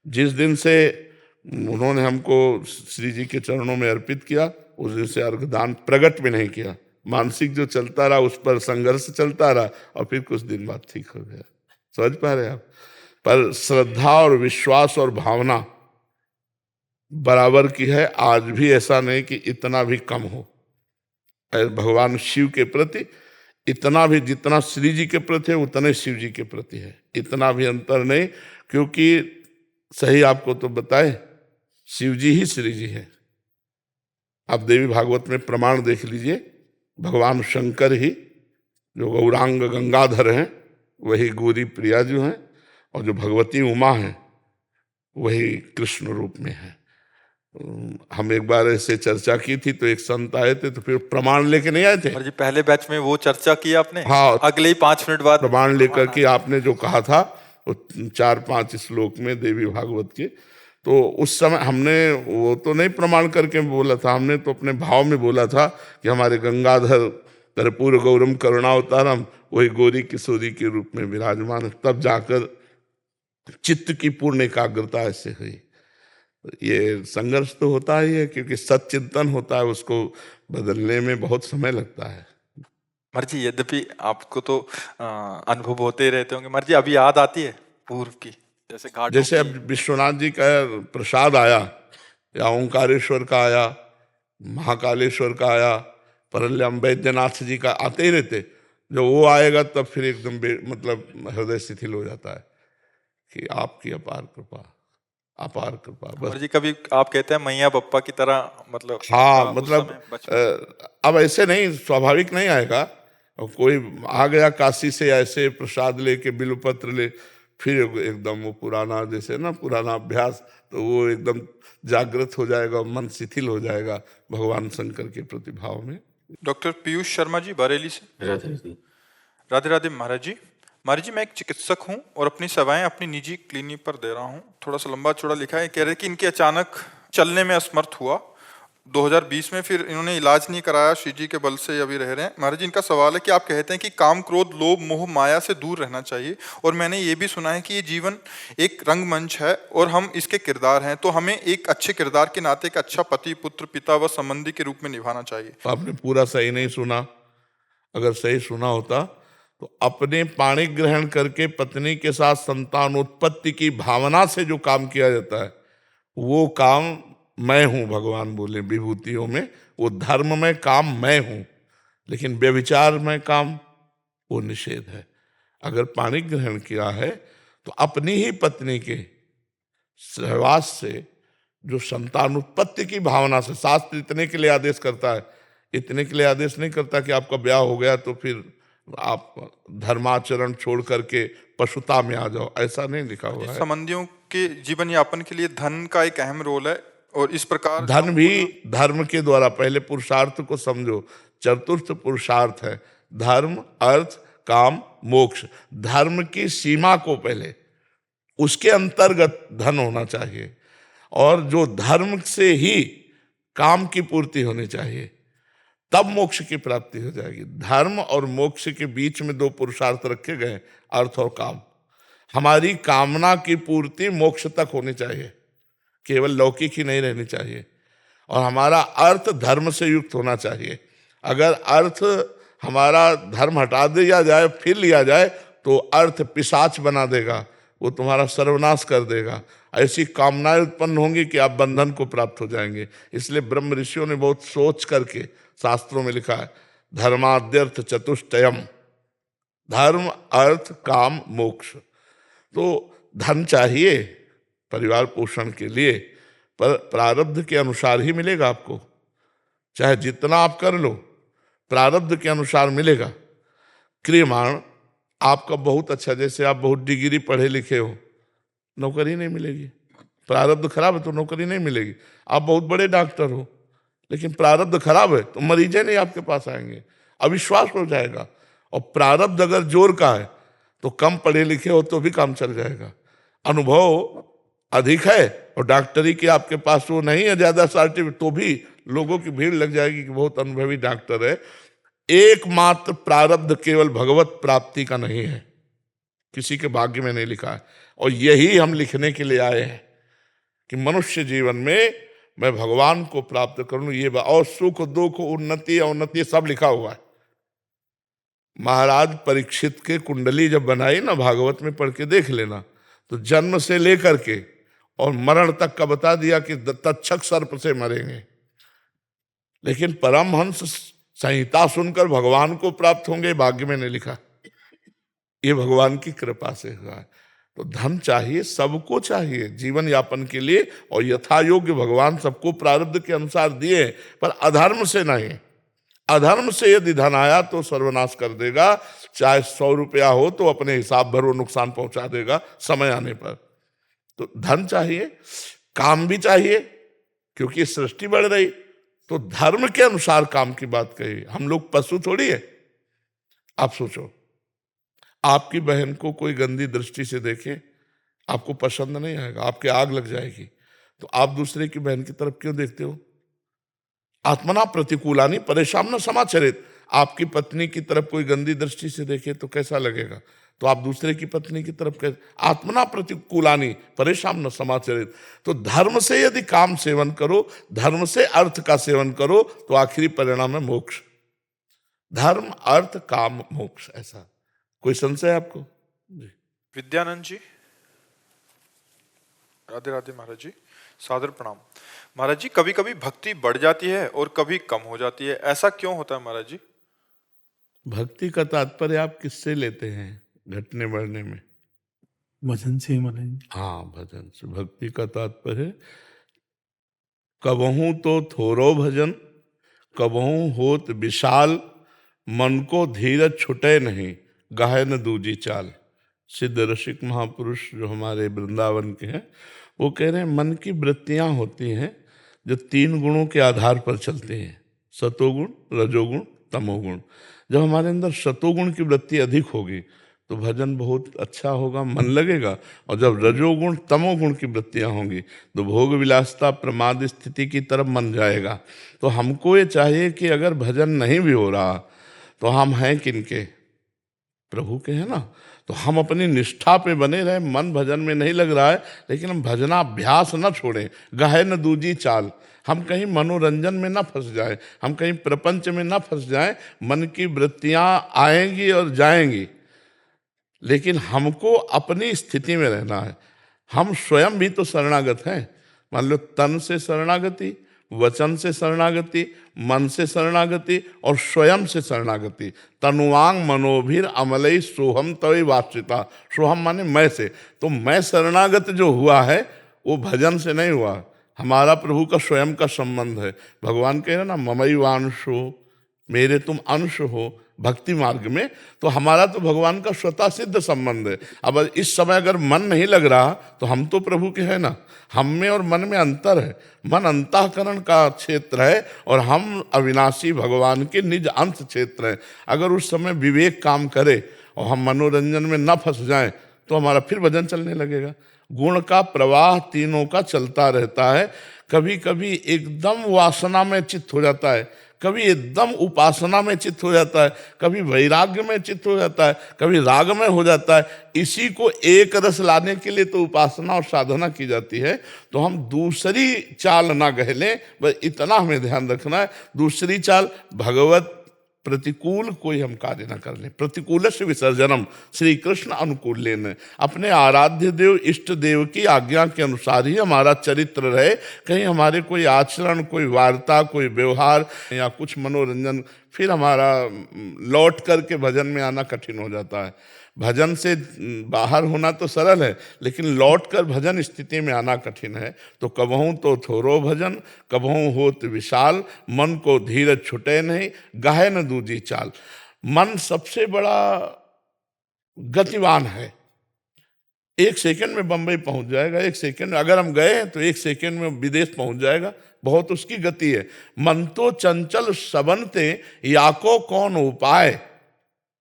जिस दिन से उन्होंने हमको श्री जी के चरणों में अर्पित किया, उस दिन से अर्घदान प्रगट में नहीं किया, मानसिक जो चलता रहा उस पर संघर्ष चलता रहा और फिर कुछ दिन बाद ठीक हो गया। समझ पा रहे आप? पर श्रद्धा और विश्वास और भावना बराबर की है। आज भी ऐसा नहीं कि इतना भी कम हो भगवान शिव के प्रति। इतना भी जितना श्री जी के प्रति है उतने शिव जी के प्रति है, इतना भी अंतर नहीं। क्योंकि सही आपको तो बताए, शिव जी ही श्री जी है। आप देवी भागवत में प्रमाण देख लीजिए, भगवान शंकर ही जो गौरांग गंगाधर हैं वही गौरी प्रिया जो हैं, और जो भगवती उमा हैं वही कृष्ण रूप में है। हम एक बार ऐसे चर्चा की थी तो एक संत आए थे, तो फिर प्रमाण लेके नहीं आए थे। जी पहले बैच में वो चर्चा की आपने, हाँ, अगले ही 5 मिनट बाद प्रमाण लेकर के आपने जो कहा था वो 4-5 श्लोक में देवी भागवत के, तो उस समय हमने वो तो नहीं प्रमाण करके बोला था, हमने तो अपने भाव में बोला था कि हमारे गंगाधर कर्पूर गौरम करुणावतारम वही गौरी किशोरी के रूप में विराजमान है। तब जाकर चित्त की पूर्ण एकाग्रता ऐसे हुई। ये संघर्ष तो होता ही है, क्योंकि सच्चिंतन होता है, उसको बदलने में बहुत समय लगता है। महाराज जी यद्यपि आपको तो अनुभव होते ही रहते होंगे, महाराज जी अभी याद आती है पूर्व की, जैसे घाटों जैसे की? अब विश्वनाथ जी का प्रसाद आया, या ओंकारेश्वर का आया, महाकालेश्वर का आया, परल्यम वैद्यनाथ जी का आते ही रहते। जब वो आएगा तब फिर एकदम मतलब हृदय शिथिल हो जाता है कि आपकी अपार कृपा, अपार कृपा बस। महाराज जी कभी आप कहते हैं मैया बप्पा की तरह, मतलब हाँ, उस मतलब समय बचपन अब ऐसे नहीं, स्वाभाविक नहीं आएगा। और कोई आ गया काशी से ऐसे प्रसाद लेके बिल्वपत्र ले, फिर एकदम वो पुराना, जैसे ना पुराना अभ्यास, तो वो एकदम जागृत हो जाएगा, मन शिथिल हो जाएगा भगवान शंकर के प्रतिभाव में। डॉक्टर पीयूष शर्मा जी बरेली से। राधे राधे महाराज जी। महाराज जी मैं एक चिकित्सक हूं और अपनी सेवाएं अपनी निजी क्लिनिक पर दे रहा हूं। थोड़ा सा लंबा चौड़ा लिखा है, कह रहे कि इनके अचानक चलने में असमर्थ हुआ 2020 में, फिर इन्होंने इलाज नहीं कराया, श्री जी के बल से अभी रह रहे हैं। महाराज जी इनका सवाल है कि आप कहते हैं कि काम क्रोध लोभ मोह माया से दूर रहना चाहिए, और मैंने ये भी सुना है कि ये जीवन एक रंगमंच है और हम इसके किरदार हैं, तो हमें एक अच्छे किरदार के नाते एक अच्छा पति पुत्र पिता व संबंधी के रूप में निभाना चाहिए। आपने पूरा सही नहीं सुना। अगर सही सुना होता तो अपने पाणी ग्रहण करके पत्नी के साथ संतानोत्पत्ति की भावना से जो काम किया जाता है वो काम मैं हूं, भगवान बोले विभूतियों में, वो धर्म में काम मैं हूं, लेकिन व्यभिचार में काम वो निषेध है। अगर पाणी ग्रहण किया है तो अपनी ही पत्नी के सहवास से जो संतानोत्पत्ति की भावना से, शास्त्र इतने के लिए आदेश करता है, इतने के लिए आदेश नहीं करता कि आपका ब्याह हो गया तो फिर आप धर्माचरण छोड़ करके पशुता में आ जाओ, ऐसा नहीं लिखा हुआ है। संबंधियों के जीवन यापन के लिए धन का एक अहम रोल है, और इस प्रकार धन भी धर्म के द्वारा, पहले पुरुषार्थ को समझो, चतुर्थ पुरुषार्थ है धर्म अर्थ काम मोक्ष। धर्म की सीमा को पहले, उसके अंतर्गत धन होना चाहिए, और जो धर्म से ही काम की पूर्ति होनी चाहिए, तब मोक्ष की प्राप्ति हो जाएगी। धर्म और मोक्ष के बीच में 2 पुरुषार्थ रखे गए, अर्थ और काम। हमारी कामना की पूर्ति मोक्ष तक होनी चाहिए, केवल लौकिक ही नहीं रहनी चाहिए, और हमारा अर्थ धर्म से युक्त होना चाहिए। अगर अर्थ हमारा धर्म हटा दिया जाए फिर लिया जाए तो अर्थ पिशाच बना देगा, वो तुम्हारा सर्वनाश कर देगा। ऐसी कामनाएं उत्पन्न होंगी कि आप बंधन को प्राप्त हो जाएंगे। इसलिए ब्रह्म ऋषियों ने बहुत सोच करके शास्त्रों में लिखा है, धर्माद्यर्थ चतुष्टयम, धर्म अर्थ काम मोक्ष। तो धन चाहिए परिवार पोषण के लिए, पर प्रारब्ध के अनुसार ही मिलेगा आपको। चाहे जितना आप कर लो, प्रारब्ध के अनुसार मिलेगा। क्रियमाण आपका बहुत अच्छा, जैसे आप बहुत डिग्री पढ़े लिखे हो, नौकरी नहीं मिलेगी। प्रारब्ध खराब है तो नौकरी नहीं मिलेगी। आप बहुत बड़े डॉक्टर हो, लेकिन प्रारब्ध खराब है तो मरीजें नहीं आपके पास आएंगे, अविश्वास हो जाएगा। और प्रारब्ध अगर जोर का है तो कम पढ़े लिखे हो तो भी काम चल जाएगा। अनुभव अधिक है और डॉक्टरी की आपके पास वो नहीं है ज्यादा सर्टिफिकेट, तो भी लोगों की भीड़ लग जाएगी कि बहुत अनुभवी डॉक्टर है। एकमात्र प्रारब्ध केवल भगवत प्राप्ति का नहीं है, किसी के भाग्य में नहीं लिखा है। और यही हम लिखने के लिए आए हैं कि मनुष्य जीवन में मैं भगवान को प्राप्त करूं, ये और सुख दुख उन्नति अवनति सब लिखा हुआ है। महाराज परीक्षित के कुंडली जब बनाई ना, भागवत में पढ़ के देख लेना, तो जन्म से लेकर के और मरण तक का बता दिया कि तक्षक सर्प से मरेंगे, लेकिन परमहंस संहिता सुनकर भगवान को प्राप्त होंगे, भाग्य में नहीं लिखा। ये भगवान की कृपा से हुआ है। तो धन चाहिए, सबको चाहिए जीवन यापन के लिए, और यथा योग्य भगवान सबको प्रारब्ध के अनुसार दिए, पर अधर्म से नहीं। अधर्म से यदि धन आया तो सर्वनाश कर देगा, चाहे 100 रुपया हो तो अपने हिसाब भर नुकसान पहुंचा देगा समय आने पर। तो धन चाहिए, काम भी चाहिए, क्योंकि सृष्टि बढ़ रही, तो धर्म के अनुसार काम की बात कही। हम लोग पशु थोड़ी है। आप सोचो, आपकी बहन को कोई गंदी दृष्टि से देखे, आपको पसंद नहीं आएगा, आपके आग लग जाएगी, तो आप दूसरे की बहन की तरफ क्यों देखते हो? आत्मना प्रतिकूलानी परेशान न समाचरित। आपकी पत्नी की तरफ कोई गंदी दृष्टि से देखे तो कैसा लगेगा? तो आप दूसरे की पत्नी की तरफ कैसे? आत्मना प्रतिकूलानी परेशान न समाचरित। तो धर्म से यदि काम सेवन करो, धर्म से अर्थ का सेवन करो, तो आखिरी परिणाम है मोक्ष। धर्म अर्थ काम मोक्ष, ऐसा। कोई संशय आपको? जी। विद्यानंद जी, राधे राधे महाराज जी, सादर प्रणाम। महाराज जी, कभी कभी भक्ति बढ़ जाती है और कभी कम हो जाती है, ऐसा क्यों होता है महाराज जी? भक्ति का तात्पर्य आप किससे लेते हैं घटने बढ़ने में? भजन से मन। हाँ, भजन से। भक्ति का तात्पर्य कबहू तो थोरो भजन, कबहू होत विशाल, मन को धीरज छुटे नहीं, गाहे न दूजी चाल। सिद्ध रसिक महापुरुष जो हमारे वृंदावन के हैं, वो कह रहे हैं मन की वृत्तियां होती हैं जो 3 गुणों के आधार पर चलती हैं, सतोगुण, रजोगुण, तमोगुण। जब हमारे अंदर सतोगुण की वृत्ति अधिक होगी तो भजन बहुत अच्छा होगा, मन लगेगा। और जब रजोगुण तमोगुण की वृत्तियां होंगी तो भोग विलासता प्रमाद स्थिति की तरफ मन जाएगा। तो हमको ये चाहिए कि अगर भजन नहीं भी हो रहा तो हम हैं किनके? प्रभु के हैं ना। तो हम अपनी निष्ठा पे बने रहे, मन भजन में नहीं लग रहा है, लेकिन हम भजनाभ्यास न छोड़ें, गाहे न दूजी चाल। हम कहीं मनोरंजन में न फंस जाएं, हम कहीं प्रपंच में न फंस जाएं। मन की वृत्तियां आएंगी और जाएंगी, लेकिन हमको अपनी स्थिति में रहना है। हम स्वयं भी तो शरणागत हैं। मान लो तन से शरणागति, वचन से शरणागति, मन से शरणागति और स्वयं से शरणागति। तनुवांग मनोभिर अमलई सोहम तवि वाश्रिता। सोहम माने मैं से। तो मैं शरणागत जो हुआ है वो भजन से नहीं हुआ, हमारा प्रभु का स्वयं का संबंध है। भगवान कह रहे ना, ममई वांशो, मेरे तुम अंश हो भक्ति मार्ग में। तो हमारा तो भगवान का स्वतः सिद्ध संबंध है। अब इस समय अगर मन नहीं लग रहा तो हम तो प्रभु के हैं ना। हम में और मन में अंतर है। मन अंतःकरण का क्षेत्र है और हम अविनाशी भगवान के निज अंश क्षेत्र हैं। अगर उस समय विवेक काम करे और हम मनोरंजन में न फंस जाएं तो हमारा फिर भजन चलने लगेगा। गुण का प्रवाह तीनों का चलता रहता है। कभी कभी एकदम वासना में चित्त हो जाता है, कभी एकदम उपासना में चित्त हो जाता है, कभी वैराग्य में चित्त हो जाता है, कभी राग में हो जाता है। इसी को एक रस लाने के लिए तो उपासना और साधना की जाती है। तो हम दूसरी चाल ना गहलें, बस इतना हमें ध्यान रखना है। दूसरी चाल भगवत प्रतिकूल कोई हम कार्य न कर लें। प्रतिकूल से विसर्जनम, श्री कृष्ण अनुकूल लेने। अपने आराध्य देव इष्ट देव की आज्ञा के अनुसार ही हमारा चरित्र रहे। कहीं हमारे कोई आचरण, कोई वार्ता, कोई व्यवहार या कुछ मनोरंजन, फिर हमारा लौट करके भजन में आना कठिन हो जाता है। भजन से बाहर होना तो सरल है, लेकिन लौट कर भजन स्थिति में आना कठिन है। तो कबहूँ तो थोरो भजन, कबहूँ होत विशाल, मन को धीरज छुटे नहीं, गाहे न दूजी चाल। मन सबसे बड़ा गतिवान है। 1 सेकंड में बंबई पहुंच जाएगा, 1 सेकंड अगर हम गए हैं तो 1 सेकंड में विदेश पहुंच जाएगा। बहुत उसकी गति है। मन तो चंचल सबनते, याको कौन उपाय।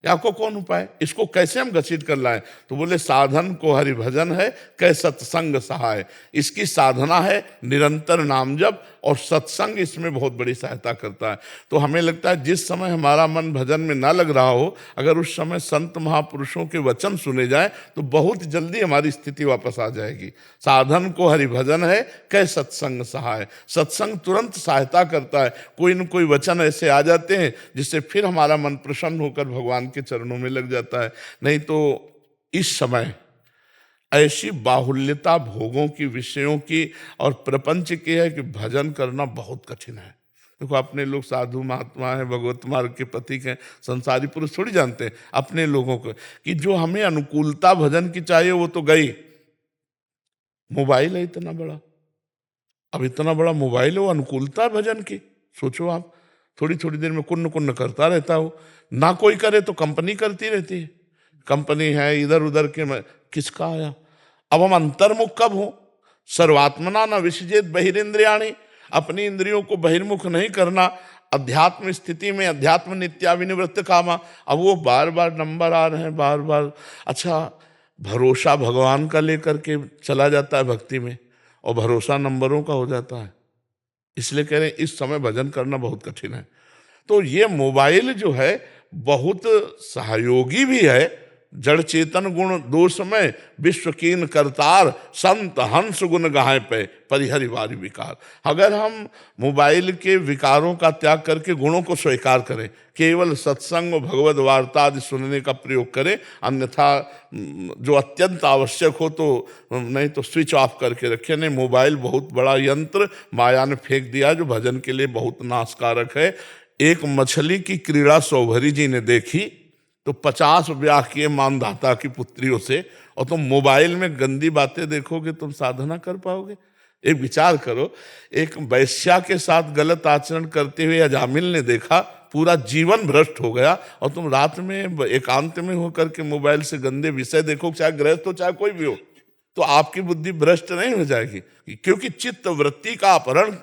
ये आपको कौन उपाय, इसको कैसे हम घसीट कर लाएं? तो बोले साधन को हरि भजन है, कै सत्संग सहाय। इसकी साधना है निरंतर नाम जप, और सत्संग इसमें बहुत बड़ी सहायता करता है। तो हमें लगता है जिस समय हमारा मन भजन में ना लग रहा हो, अगर उस समय संत महापुरुषों के वचन सुने जाए तो बहुत जल्दी हमारी स्थिति वापस आ जाएगी। साधन को हरि भजन है, कै सत्संग सहाय। सत्संग तुरंत सहायता करता है। कोई न कोई वचन ऐसे आ जाते हैं जिससे फिर हमारा मन प्रसन्न होकर भगवान के चरणों में लग जाता है। नहीं तो इस समय ऐसी बाहुल्यता भोगों की, विषयों की और प्रपंच की है कि भजन करना बहुत कठिन है। देखो अपने लोग साधु महात्मा हैं, भगवत मार्ग के प्रतीक हैं, संसारी पुरुष थोड़ी जानते हैं अपने लोगों को कि जो हमें अनुकूलता भजन की चाहिए वो तो गई। मोबाइल है इतना बड़ा, अब इतना बड़ा मोबाइल है, वो अनुकूलता है भजन की। सोचो आप, थोड़ी थोड़ी देर में कुन्न कुन्न करता रहता हो, ना कोई करे तो कंपनी करती रहती है। कंपनी है इधर उधर के, किसका आया? अब हम अंतर्मुख कब हो? सर्वात्मना न विसृजेत बहिरेंद्रियाणि, अपनी इंद्रियों को बहिर्मुख नहीं करना। अध्यात्म स्थिति में अध्यात्म नित्या विनिवृत्त कामा। अब वो बार बार नंबर आ रहे हैं, बार बार। अच्छा, भरोसा भगवान का लेकर के चला जाता है भक्ति में, और भरोसा नंबरों का हो जाता है। इसलिए कह रहे हैं इस समय भजन करना बहुत कठिन है। तो ये मोबाइल जो है बहुत सहयोगी भी है। जड़ चेतन गुण दोष में विश्व कीन करतार, संत हंस गुण गाहे पे परिहरि वारी विकार। अगर हम मोबाइल के विकारों का त्याग करके गुणों को स्वीकार करें, केवल सत्संग और भगवद वार्ता आदि सुनने का प्रयोग करें, अन्यथा जो अत्यंत आवश्यक हो तो नहीं तो स्विच ऑफ करके रखें। नहीं, मोबाइल बहुत बड़ा यंत्र माया ने फेंक दिया जो भजन के लिए बहुत नाशकारक है। एक मछली की क्रीड़ा सौभरी जी ने देखी तो 50 ब्याह किए मानधाता की पुत्रियों से, और तुम मोबाइल में गंदी बातें देखोगे, तुम साधना कर पाओगे? एक विचार करो, एक वैश्या के साथ गलत आचरण करते हुए अजामिल ने देखा, पूरा जीवन भ्रष्ट हो गया, और तुम रात में एकांत में होकर के मोबाइल से गंदे विषय देखो, चाहे गृहस्थ हो चाहे कोई भी हो, तो आपकी बुद्धि भ्रष्ट नहीं हो जाएगी? क्योंकि चित्त वृत्ति का अपहरण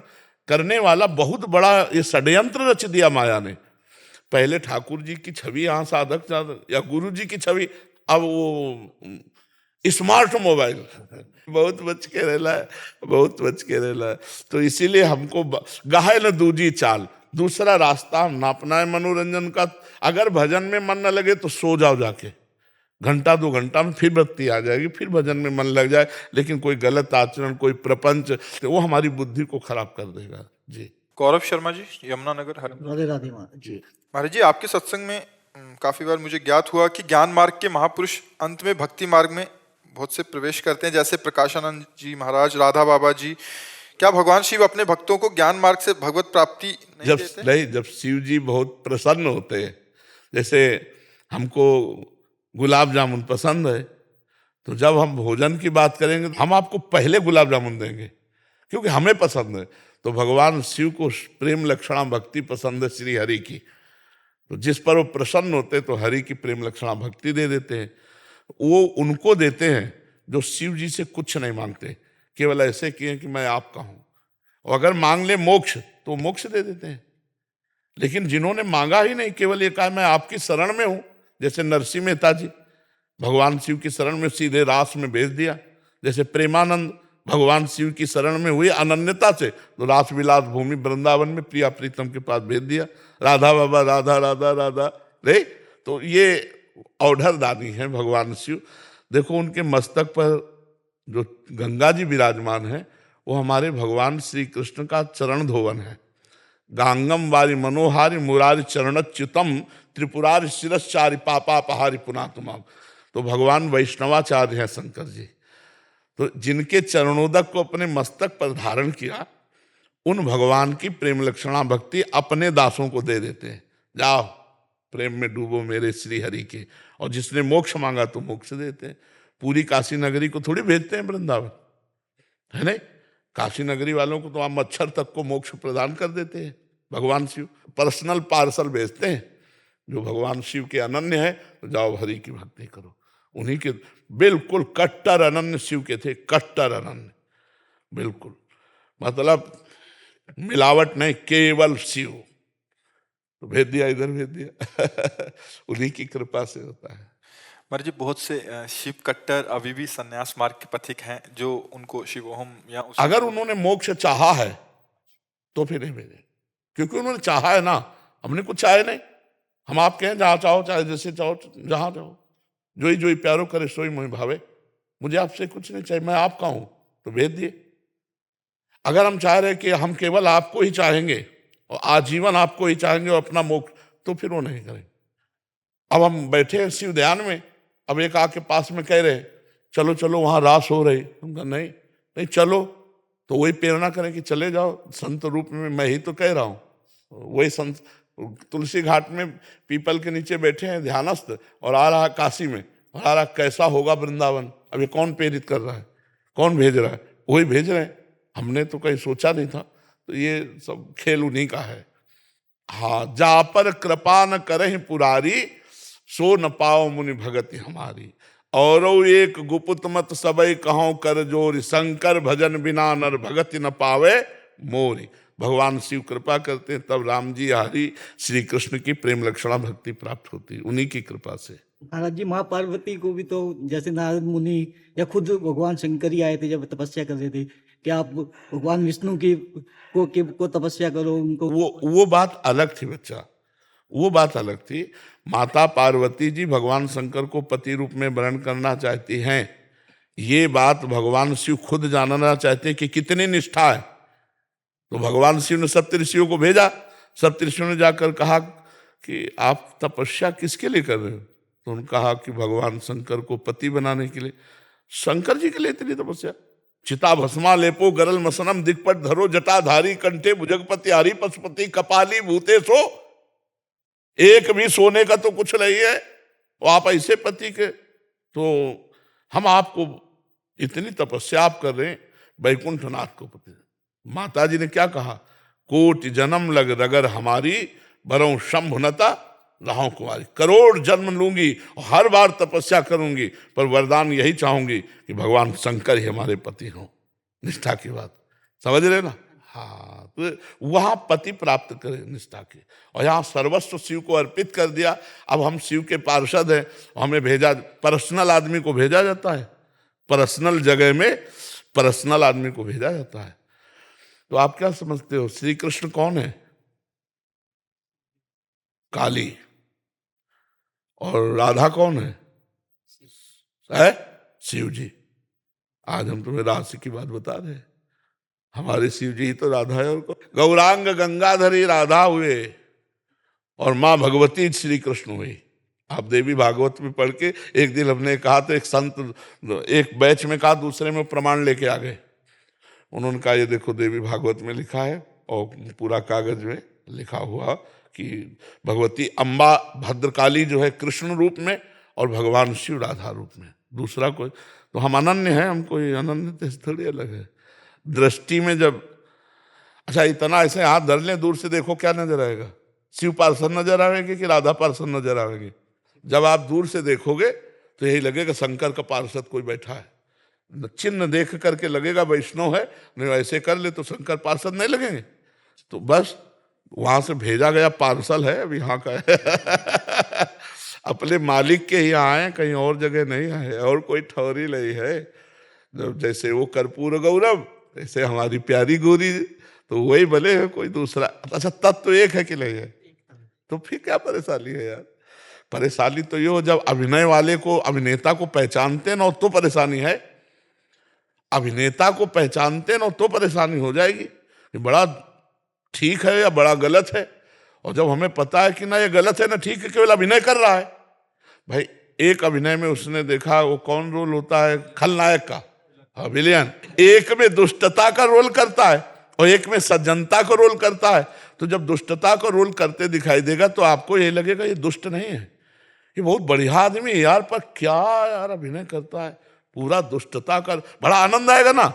करने वाला बहुत बड़ा ये षड्यंत्र रच दिया माया ने। पहले ठाकुर जी की छवि यहाँ साधक या गुरु जी की छवि, अब वो स्मार्ट मोबाइल। बहुत बच के रहना है, बहुत बच के रहना है। तो इसीलिए हमको गाहे न दूजी चाल, दूसरा रास्ता हम ना अपनाए मनोरंजन का। अगर भजन में मन न लगे तो सो जाओ जाके, घंटा 2 घंटा में फिर बत्ती आ जाएगी, फिर भजन में मन लग जाए। लेकिन कोई गलत आचरण, कोई प्रपंच, तो वो हमारी बुद्धि को खराब कर देगा। जी गौरव शर्मा जी, यमुनानगर, हरियाणा। राधे राधे महाराज जी। महाराज जी, आपके सत्संग में काफी बार मुझे ज्ञात हुआ कि ज्ञान मार्ग के महापुरुष अंत में भक्ति मार्ग में बहुत से प्रवेश करते हैं, जैसे प्रकाशानंद जी महाराज, राधा बाबा जी। क्या भगवान शिव अपने भक्तों को ज्ञान मार्ग से भगवत प्राप्ति नहीं देते? जब शिव जी बहुत प्रसन्न होते हैं, जैसे हमको गुलाब जामुन पसंद है, तो जब हम भोजन की बात करेंगे हम आपको पहले गुलाब जामुन देंगे क्योंकि हमें पसंद है। तो भगवान शिव को प्रेम लक्षणा भक्ति पसंद है श्री हरि की, तो जिस पर वो प्रसन्न होते तो हरि की प्रेम लक्षणा भक्ति दे देते हैं। वो उनको देते हैं जो शिव जी से कुछ नहीं मांगते, केवल ऐसे किए कि मैं आपका हूं, और अगर मांग ले मोक्ष तो मोक्ष दे देते हैं। लेकिन जिन्होंने मांगा ही नहीं, केवल ये कहा मैं आपकी शरण में हूं, जैसे नरसिंह मेहता जी भगवान शिव की शरण में सीधे रास में भेज दिया, जैसे प्रेमानंद भगवान शिव की शरण में हुए अनन्यता से तो रास विलास भूमि वृंदावन में प्रिया प्रीतम के पास भेज दिया। राधा बाबा राधा राधा राधा रे, तो ये औढ़र दानी है भगवान शिव। देखो उनके मस्तक पर जो गंगा जी विराजमान है वो हमारे भगवान श्री कृष्ण का चरण धोवन है। गांगम वारि मनोहारि मुरारि चरणच्युतम त्रिपुरारि शिरश्चारि पापापहारि पुनातुमाम। तो भगवान वैष्णवाचार्य हैं शंकर जी, तो जिनके चरणोदक को अपने मस्तक पर धारण किया, उन भगवान की प्रेम लक्षणा भक्ति अपने दासों को दे देते हैं। जाओ प्रेम में डूबो मेरे श्री हरि के, और जिसने मोक्ष मांगा तो मोक्ष देते हैं। पूरी काशी नगरी को थोड़ी भेजते हैं वृंदावन, है नहीं? काशी नगरी वालों को तो आप मच्छर तक को मोक्ष प्रदान कर देते हैं। भगवान शिव पर्सनल पार्सल भेजते हैं, जो भगवान शिव के अनन्य है तो जाओ हरि की भक्ति करो। उन्हीं के बिल्कुल कट्टर अनन्य शिव के थे, कट्टर अनन्य, बिल्कुल मतलब मिलावट नहीं, केवल शिव। तो भेज दिया, इधर भेज दिया। उन्हीं की कृपा से होता है। महाराज जी, बहुत से शिव कट्टर अभी भी संन्यास मार्ग के पथिक हैं जो उनको शिवोहम या अगर उन्होंने मोक्ष चाहा है तो फिर नहीं भेजे, क्योंकि उन्होंने चाहा है ना, हमने कुछ चाहे नहीं। हम आप कहें जहाँ चाहो, चाहे जैसे चाहो, जहाँ चाहो, जो ही प्यारो करे सोई मोहि भावे, मुझे आपसे कुछ नहीं चाहिए, मैं आपका हूं, तो भेज दिए। अगर हम चाह रहे कि हम केवल आपको ही चाहेंगे और आजीवन आपको ही चाहेंगे और अपना मोक्ष, तो फिर वो नहीं करेंगे। अब हम बैठे हैं शिव ध्यान में, अब एक आके पास में कह रहे चलो चलो वहां रास हो रही, हम कहा नहीं नहीं चलो, तो वही प्रेरणा करें कि चले जाओ, संत रूप में मैं ही तो कह रहा हूं। वही संत तुलसी घाट में पीपल के नीचे बैठे हैं ध्यानस्थ, और आ रहा काशी में, और आ रहा कैसा होगा वृंदावन। अब ये कौन प्रेरित कर रहा है, कौन भेज रहा है? वही भेज रहे हैं, हमने तो कहीं सोचा नहीं था। तो ये सब खेल उन्हीं का है। हाँ, जा पर कृपा न करहि पुरारी, सो न पाओ मुनि भगति हमारी। और एक गुपुत मत सबई कहो कर जोरी, शंकर भजन बिना नर भगति न पावे मोरी। भगवान शिव कृपा करते हैं, तब राम जी हरि श्री कृष्ण की प्रेम लक्षणा भक्ति प्राप्त होती है, उन्हीं की कृपा से। महाराज जी, माँ पार्वती को भी तो जैसे नारद मुनि या खुद भगवान शंकर ही आए थे जब तपस्या कर रहे थे कि आप भगवान विष्णु को तपस्या करो, उनको। वो बात अलग थी बच्चा, वो बात अलग थी। माता पार्वती जी भगवान शंकर को पति रूप में वर्ण करना चाहती हैं, ये बात भगवान शिव खुद जानना चाहते हैं कि कितनी निष्ठा है। तो भगवान शिव ने सप्तऋषियों को भेजा, सप्तऋषियों ने जाकर कहा कि आप तपस्या किसके लिए कर रहे हो? तो उन्होंने कहा कि भगवान शंकर को पति बनाने के लिए। शंकर जी के लिए इतनी तपस्या? चिता भस्मा लेपो गरल मसनम दिक्पट धरो जटाधारी कंठे भुजगपति हरि पशुपति कपाली भूते सो। एक भी सोने का तो कुछ नहीं है, और आप ऐसे पति के। तो हम आपको इतनी तपस्या आप कर रहे हैं, वैकुंठनाथ को पति। माता जी ने क्या कहा? कोटि जन्म लग रगर हमारी, बरौ शंभुनता राहों कुमारी। करोड़ जन्म लूंगी और हर बार तपस्या करूंगी, पर वरदान यही चाहूंगी कि भगवान शंकर ही हमारे पति हों। निष्ठा की बात समझ रहे ना? हाँ, तो वहां पति प्राप्त करें निष्ठा की, और यहाँ सर्वस्व शिव को अर्पित कर दिया। अब हम शिव के पार्षद हैं, हमें भेजा, पर्सनल आदमी को भेजा जाता है, पर्सनल जगह में पर्सनल आदमी को भेजा जाता है। तो आप क्या समझते हो, श्री कृष्ण कौन है? काली। और राधा कौन है? शिव जी। आज हम तुम्हें राशि की बात बता रहे हैं, हमारे शिव जी ही तो राधा है। और गौरांग गंगाधरी राधा हुए और माँ भगवती श्री कृष्ण हुई। आप देवी भागवत में पढ़ के, एक दिन हमने कहा तो एक संत एक बैच में कहा, दूसरे में प्रमाण लेके आ गए। उन्होंने कहा ये देखो देवी भागवत में लिखा है, और पूरा कागज में लिखा हुआ कि भगवती अम्बा भद्रकाली जो है कृष्ण रूप में, और भगवान शिव राधा रूप में, दूसरा कोई। तो हम अनन्य हैं, हम कोई अनन्य थोड़ी अलग है दृष्टि में। जब अच्छा इतना ऐसे हाथ धर लें, दूर से देखो क्या नजर आएगा? शिव पार्षद नजर आएंगे कि राधा पार्षद नजर आएंगे? जब आप दूर से देखोगे तो यही लगेगा शंकर का पार्षद कोई बैठा है। चिन्ह देख करके लगेगा वैष्णव है, नहीं ऐसे कर ले तो शंकर पार्षद नहीं लगेंगे। तो बस वहां से भेजा गया पार्सल है, अब यहाँ का है। अपने मालिक के ही यहाँ आए, कहीं और जगह नहीं आए, और कोई ठौरी नहीं है। जैसे वो कर्पूर गौरव, ऐसे हमारी प्यारी गोरी, तो वही भले है, कोई दूसरा। अच्छा तत्व तो एक है कि नहीं है? तो फिर क्या परेशानी है यार? परेशानी तो ये हो जब अभिनय वाले को, अभिनेता को पहचानते ना तो परेशानी है। अभिनेता को पहचानते ना तो परेशानी हो जाएगी कि बड़ा ठीक है या बड़ा गलत है। और जब हमें पता है कि ना ये गलत है ना ठीक है, केवल अभिनय कर रहा है। भाई एक अभिनय में उसने देखा, वो कौन रोल होता है खलनायक का, विलेन। एक में दुष्टता का रोल करता है और एक में सज्जनता का रोल करता है। तो जब दुष्टता का रोल करते दिखाई देगा तो आपको ये लगेगा ये दुष्ट नहीं है, ये बहुत बढ़िया आदमी है यार, पर क्या यार अभिनय करता है, पूरा दुष्टता का, बड़ा आनंद आएगा ना।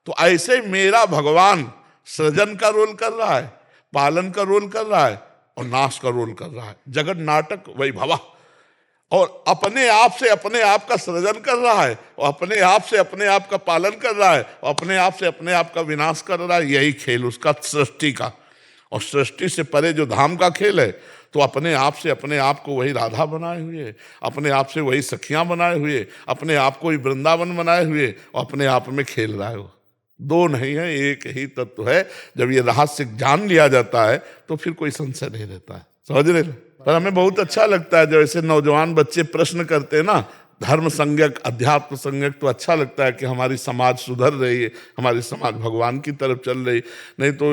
तो ऐसे मेरा भगवान सृजन का रोल कर रहा है, पालन का रोल कर रहा है और नाश का रोल कर रहा है। जगत नाटक वैभवा, और अपने आप से अपने आप का सृजन कर रहा है, और अपने आप से अपने आप का पालन कर रहा है, और अपने आप से अपने आप का विनाश कर रहा है। यही खेल उसका सृष्टि का। और सृष्टि से परे जो धाम का खेल है, तो अपने आप से अपने आप को वही राधा बनाए हुए, अपने आप से वही सखियां बनाए हुए, अपने आप को ही वृंदावन बनाए हुए और अपने आप में खेल रहा है। वो दो नहीं है, एक ही तत्व है। जब ये रहस्य जान लिया जाता है तो फिर कोई संशय नहीं रहता है। समझ रहे? पर हमें बहुत अच्छा लगता है जब ऐसे नौजवान बच्चे प्रश्न करते हैं ना, धर्म संज्ञक, अध्यात्म संज्ञक, तो अच्छा लगता है कि हमारी समाज सुधर रही है, हमारी समाज भगवान की तरफ चल रही। नहीं तो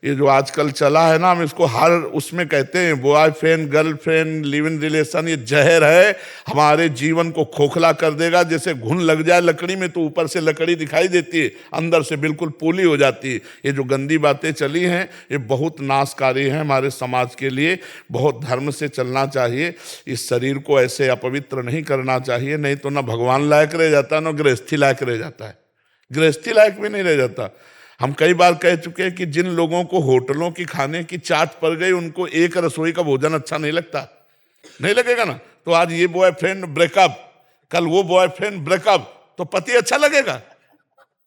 ये जो आजकल चला है ना, हम इसको हर उसमें कहते हैं boyfriend girlfriend live in relation, ये जहर है, हमारे जीवन को खोखला कर देगा। जैसे घुन लग जाए लकड़ी में तो ऊपर से लकड़ी दिखाई देती है, अंदर से बिल्कुल पूली हो जाती है। ये जो गंदी बातें चली हैं ये बहुत नाशकारी हैं हमारे समाज के लिए। बहुत धर्म से चलना चाहिए, इस शरीर को ऐसे अपवित्र नहीं करना चाहिए, नहीं तो ना भगवान लायक रह जाता है ना गृहस्थी लायक रह जाता है। गृहस्थी लायक भी नहीं रह जाता। हम कई बार कह चुके हैं कि जिन लोगों को होटलों की खाने की चाट पड़ गई, उनको एक रसोई का भोजन अच्छा नहीं लगता, नहीं लगेगा ना। तो आज ये बॉयफ्रेंड ब्रेकअप, कल वो बॉयफ्रेंड ब्रेकअप, तो पति अच्छा लगेगा?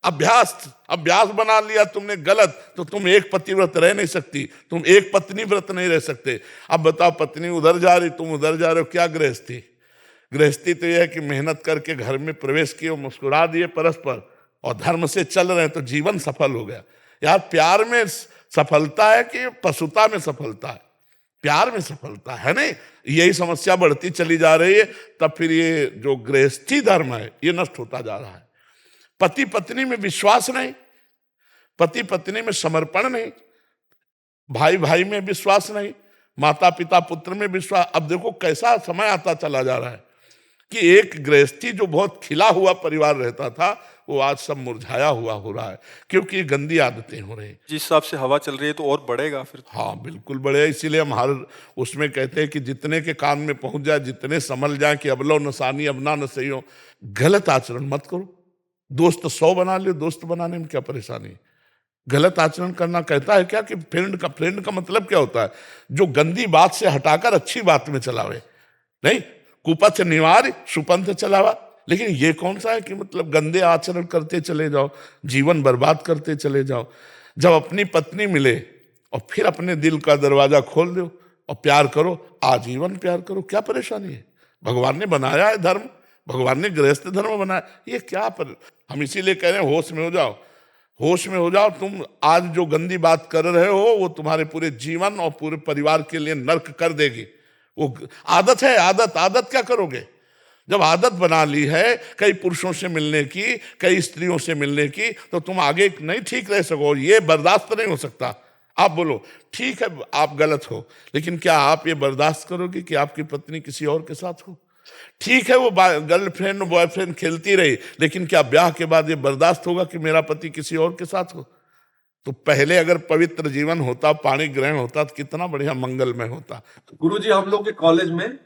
अभ्यास बना लिया तुमने गलत, तो तुम एक पतिव्रत रह नहीं सकती, तुम एक पत्नी व्रत नहीं रह सकते। अब बताओ, पत्नी उधर जा रही, तुम उधर जा रहे हो, क्या गृहस्थी? गृहस्थी तो यह है कि मेहनत करके घर में प्रवेश किए, मुस्कुरा दिए परस्पर और धर्म से चल रहे हैं तो जीवन सफल हो गया। यार प्यार में सफलता है कि पशुता में सफलता है? प्यार में सफलता है। नहीं, यही समस्या बढ़ती चली जा रही है। तब फिर ये जो गृहस्थी धर्म है ये नष्ट होता जा रहा है। पति पत्नी में विश्वास नहीं, पति पत्नी में समर्पण नहीं, भाई भाई में विश्वास नहीं, माता पिता पुत्र में विश्वास। अब देखो कैसा समय आता चला जा रहा है कि एक गृहस्थी जो बहुत खिला हुआ परिवार रहता था वो आज सब मुरझाया हुआ हो रहा है, क्योंकि गंदी आदतें हो रही हैं। जिस हिसाब से हवा चल रही है तो और बढ़ेगा फिर। हाँ बिल्कुल बढ़े। इसीलिए हम हर उसमें कहते हैं कि जितने के कान में पहुंच जाए, जितने संभल जाए कि अब लो नसानी अब ना नसइयो। गलत आचरण मत करो। दोस्त 100 बना लो, दोस्त बनाने में क्या परेशानी? गलत आचरण करना कहता है क्या कि फ्रेंड का मतलब क्या होता है? जो गंदी बात से हटाकर अच्छी बात में चलावे। नहीं, कुपथ निवार सुपंथ चलावा। लेकिन ये कौन सा है कि मतलब गंदे आचरण करते चले जाओ, जीवन बर्बाद करते चले जाओ। जब अपनी पत्नी मिले और फिर अपने दिल का दरवाजा खोल दो और प्यार करो, आजीवन प्यार करो, क्या परेशानी है? भगवान ने बनाया है धर्म, भगवान ने गृहस्थ धर्म बनाया, ये क्या पर। हम इसीलिए कह रहे हैं होश में हो जाओ, होश में हो जाओ। तुम आज जो गंदी बात कर रहे हो वो तुम्हारे पूरे जीवन और पूरे परिवार के लिए नर्क कर देगी। वो आदत है, आदत क्या करोगे? जब आदत बना ली है कई पुरुषों से मिलने की, कई स्त्रियों से मिलने की, तो तुम आगे नहीं ठीक रह सको। ये बर्दाश्त नहीं हो सकता। आप बोलो ठीक है आप गलत हो, लेकिन क्या आप ये बर्दाश्त करोगे कि आपकी पत्नी किसी और के साथ हो? ठीक है वो गर्लफ्रेंड बॉयफ्रेंड खेलती रही, लेकिन क्या ब्याह के बाद ये बर्दाश्त होगा कि मेरा पति किसी और के साथ हो? तो पहले अगर पवित्र जीवन होता, पाणी ग्रहण होता, तो कितना बढ़िया मंगलमय होता। गुरुजी, हम लोग के कॉलेज में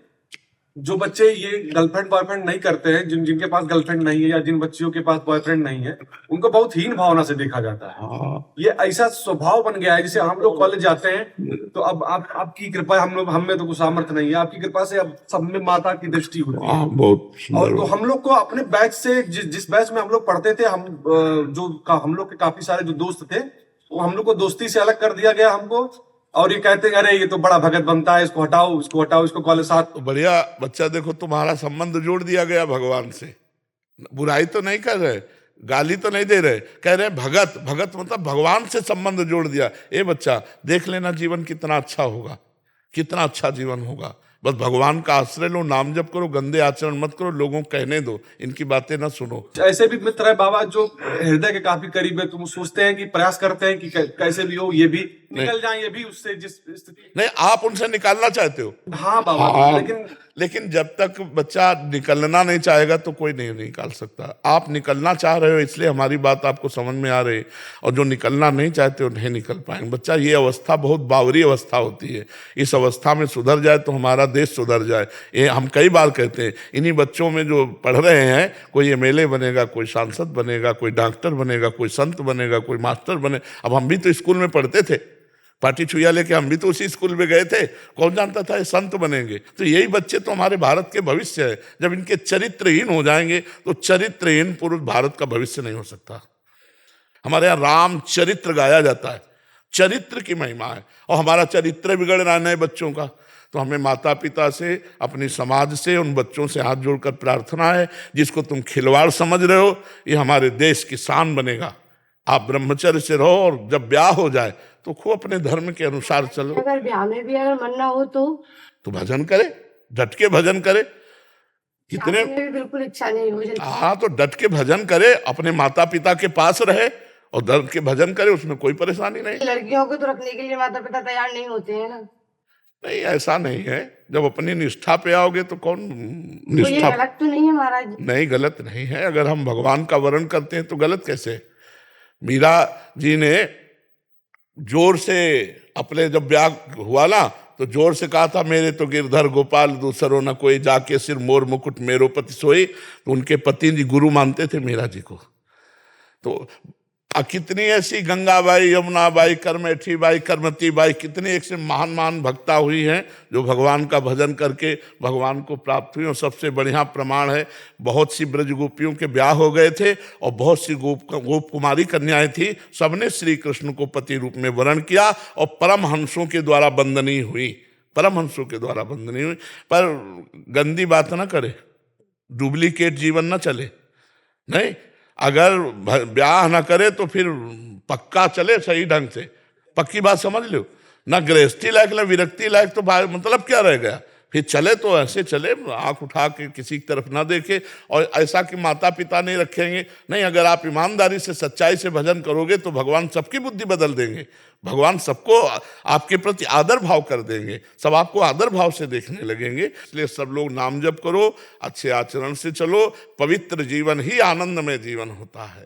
जो बच्चे ये गर्लफ्रेंड बॉयफ्रेंड नहीं करते हैं, जिनके पास गर्लफ्रेंड नहीं है या जिन बच्चियों के पास बॉयफ्रेंड नहीं है, उनको बहुत हीन भावना से देखा जाता है। ये ऐसा स्वभाव बन गया है। जैसे हम लोग कॉलेज जाते हैं तो अब आपकी कृपा, हम में तो कुछ सामर्थ्य नहीं है, आपकी कृपा से अब सब में माता की दृष्टि होती है। बहुत और तो हम लोग को अपने बैच से जिस बैच में हम लोग पढ़ते थे, हम लोग के काफी सारे जो दोस्त थे, वो हम लोग को दोस्ती से अलग कर दिया गया हमको। और ये कहते हैं अरे ये तो बड़ा भगत बनता है, इसको हटाओ इसको कॉलेज साथ। तो बढ़िया बच्चा, देखो तुम्हारा संबंध जोड़ दिया गया भगवान से। बुराई तो नहीं कर रहे, गाली तो नहीं दे रहे, कह रहे भगत मतलब भगवान से संबंध जोड़ दिया। ए बच्चा देख लेना जीवन कितना अच्छा होगा, कितना अच्छा जीवन होगा। बस भगवान का आश्रय लो, नाम जप करो, गंदे आचरण मत करो, लोगों को कहने दो, इनकी बातें ना सुनो। ऐसे भी मित्र है बाबा जो हृदय के काफी करीब है, तुम सोचते हैं कि प्रयास करते हैं कि कैसे भी हो ये भी निकल जाए, ये भी उससे जिस स्थिति। नहीं, आप उनसे निकालना चाहते हो। हाँ बाबा, लेकिन जब तक बच्चा निकलना नहीं चाहेगा तो कोई नहीं निकाल सकता। आप निकलना चाह रहे हो इसलिए हमारी बात आपको समझ में आ रही, और जो निकलना नहीं चाहते वो नहीं निकल पाएंगे। बच्चा, ये अवस्था बहुत बावरी अवस्था होती है। इस अवस्था में सुधर जाए तो हमारा देश सुधर जाए। ये हम कई बार कहते हैं। इन्हीं बच्चों में जो पढ़ रहे हैं, कोई एमएलए बनेगा, कोई सांसद बनेगा, कोई डॉक्टर बनेगा, कोई संत बनेगा, कोई मास्टर बने। अब हम भी तो स्कूल में पढ़ते थे, पाटी छुया लेके हम भी तो उसी स्कूल में गए थे। कौन जानता था ये संत बनेंगे? तो यही बच्चे तो हमारे भारत के भविष्य है। जब इनके चरित्रहीन हो जाएंगे तो चरित्रहीन पुरुष भारत का भविष्य नहीं हो सकता। हमारे यहाँ राम चरित्र गाया जाता है, चरित्र की महिमा है। और हमारा चरित्र बिगड़ रहा है नए बच्चों का, तो हमें माता पिता से, अपनी समाज से, उन बच्चों से हाथ जोड़कर प्रार्थना है, जिसको तुम खिलवाड़ समझ रहे हो ये हमारे देश की शान बनेगा। आप ब्रह्मचर्य से रहो और जब ब्याह हो जाए तो खूब अपने धर्म के अनुसार चलो। अगर ब्याह में भी अगर मन ना हो तो भजन करे, डट के भजन करे। कितने शादी में भी बिल्कुल इच्छा नहीं हो मुझे। हाँ, तो डट के भजन करे, अपने माता पिता के पास रहे और डट के भजन करे, उसमें कोई परेशानी नहीं। लड़कियों को तो रखने के लिए माता पिता तैयार नहीं होते हैं ना। नहीं, ऐसा नहीं है। जब अपनी निष्ठा पे आओगे तो कौन तो ये निष्ठा गलत तो नहीं है महाराज? नहीं, गलत नहीं है। अगर हम भगवान का वर्ण करते हैं तो गलत कैसे? मीरा जी ने जोर से अपने जब ब्याह हुआ ना तो जोर से कहा था, मेरे तो गिरधर गोपाल दूसरो न कोई, जाके सिर मोर मुकुट मेरो पति सोई। तो उनके पति जी गुरु मानते थे मीरा जी को। तो कितनी ऐसी गंगाबाई, यमुनाबाई, करमेठी बाई, करमती बाई, कितनी एक से महान महान भक्ता हुई हैं जो भगवान का भजन करके भगवान को प्राप्त हुई। और सबसे बढ़िया प्रमाण है, बहुत सी ब्रज गोपियों के ब्याह हो गए थे और बहुत सी गोप कुमारी कन्याएं थी, सबने श्री कृष्ण को पति रूप में वरण किया और परमहंसों के द्वारा बंदनी हुई, परमहंसों के द्वारा बंदनी हुई। पर गंदी बात ना करे, डुप्लीकेट जीवन ना चले। नहीं, अगर ब्याह ना करे तो फिर पक्का चले सही ढंग से, पक्की बात समझ लो ना। गृहस्थी लायक ना विरक्ति लायक, तो मतलब क्या रह गया? फिर चले तो ऐसे चले, आंख उठा के किसी की तरफ ना देखे। और ऐसा कि माता पिता नहीं रखेंगे, नहीं। अगर आप ईमानदारी से, सच्चाई से भजन करोगे तो भगवान सबकी बुद्धि बदल देंगे। भगवान सबको आपके प्रति आदर भाव कर देंगे, सब आपको आदर भाव से देखने लगेंगे। इसलिए सब लोग नाम जप करो, अच्छे आचरण से चलो, पवित्र जीवन ही आनंदमय जीवन होता है।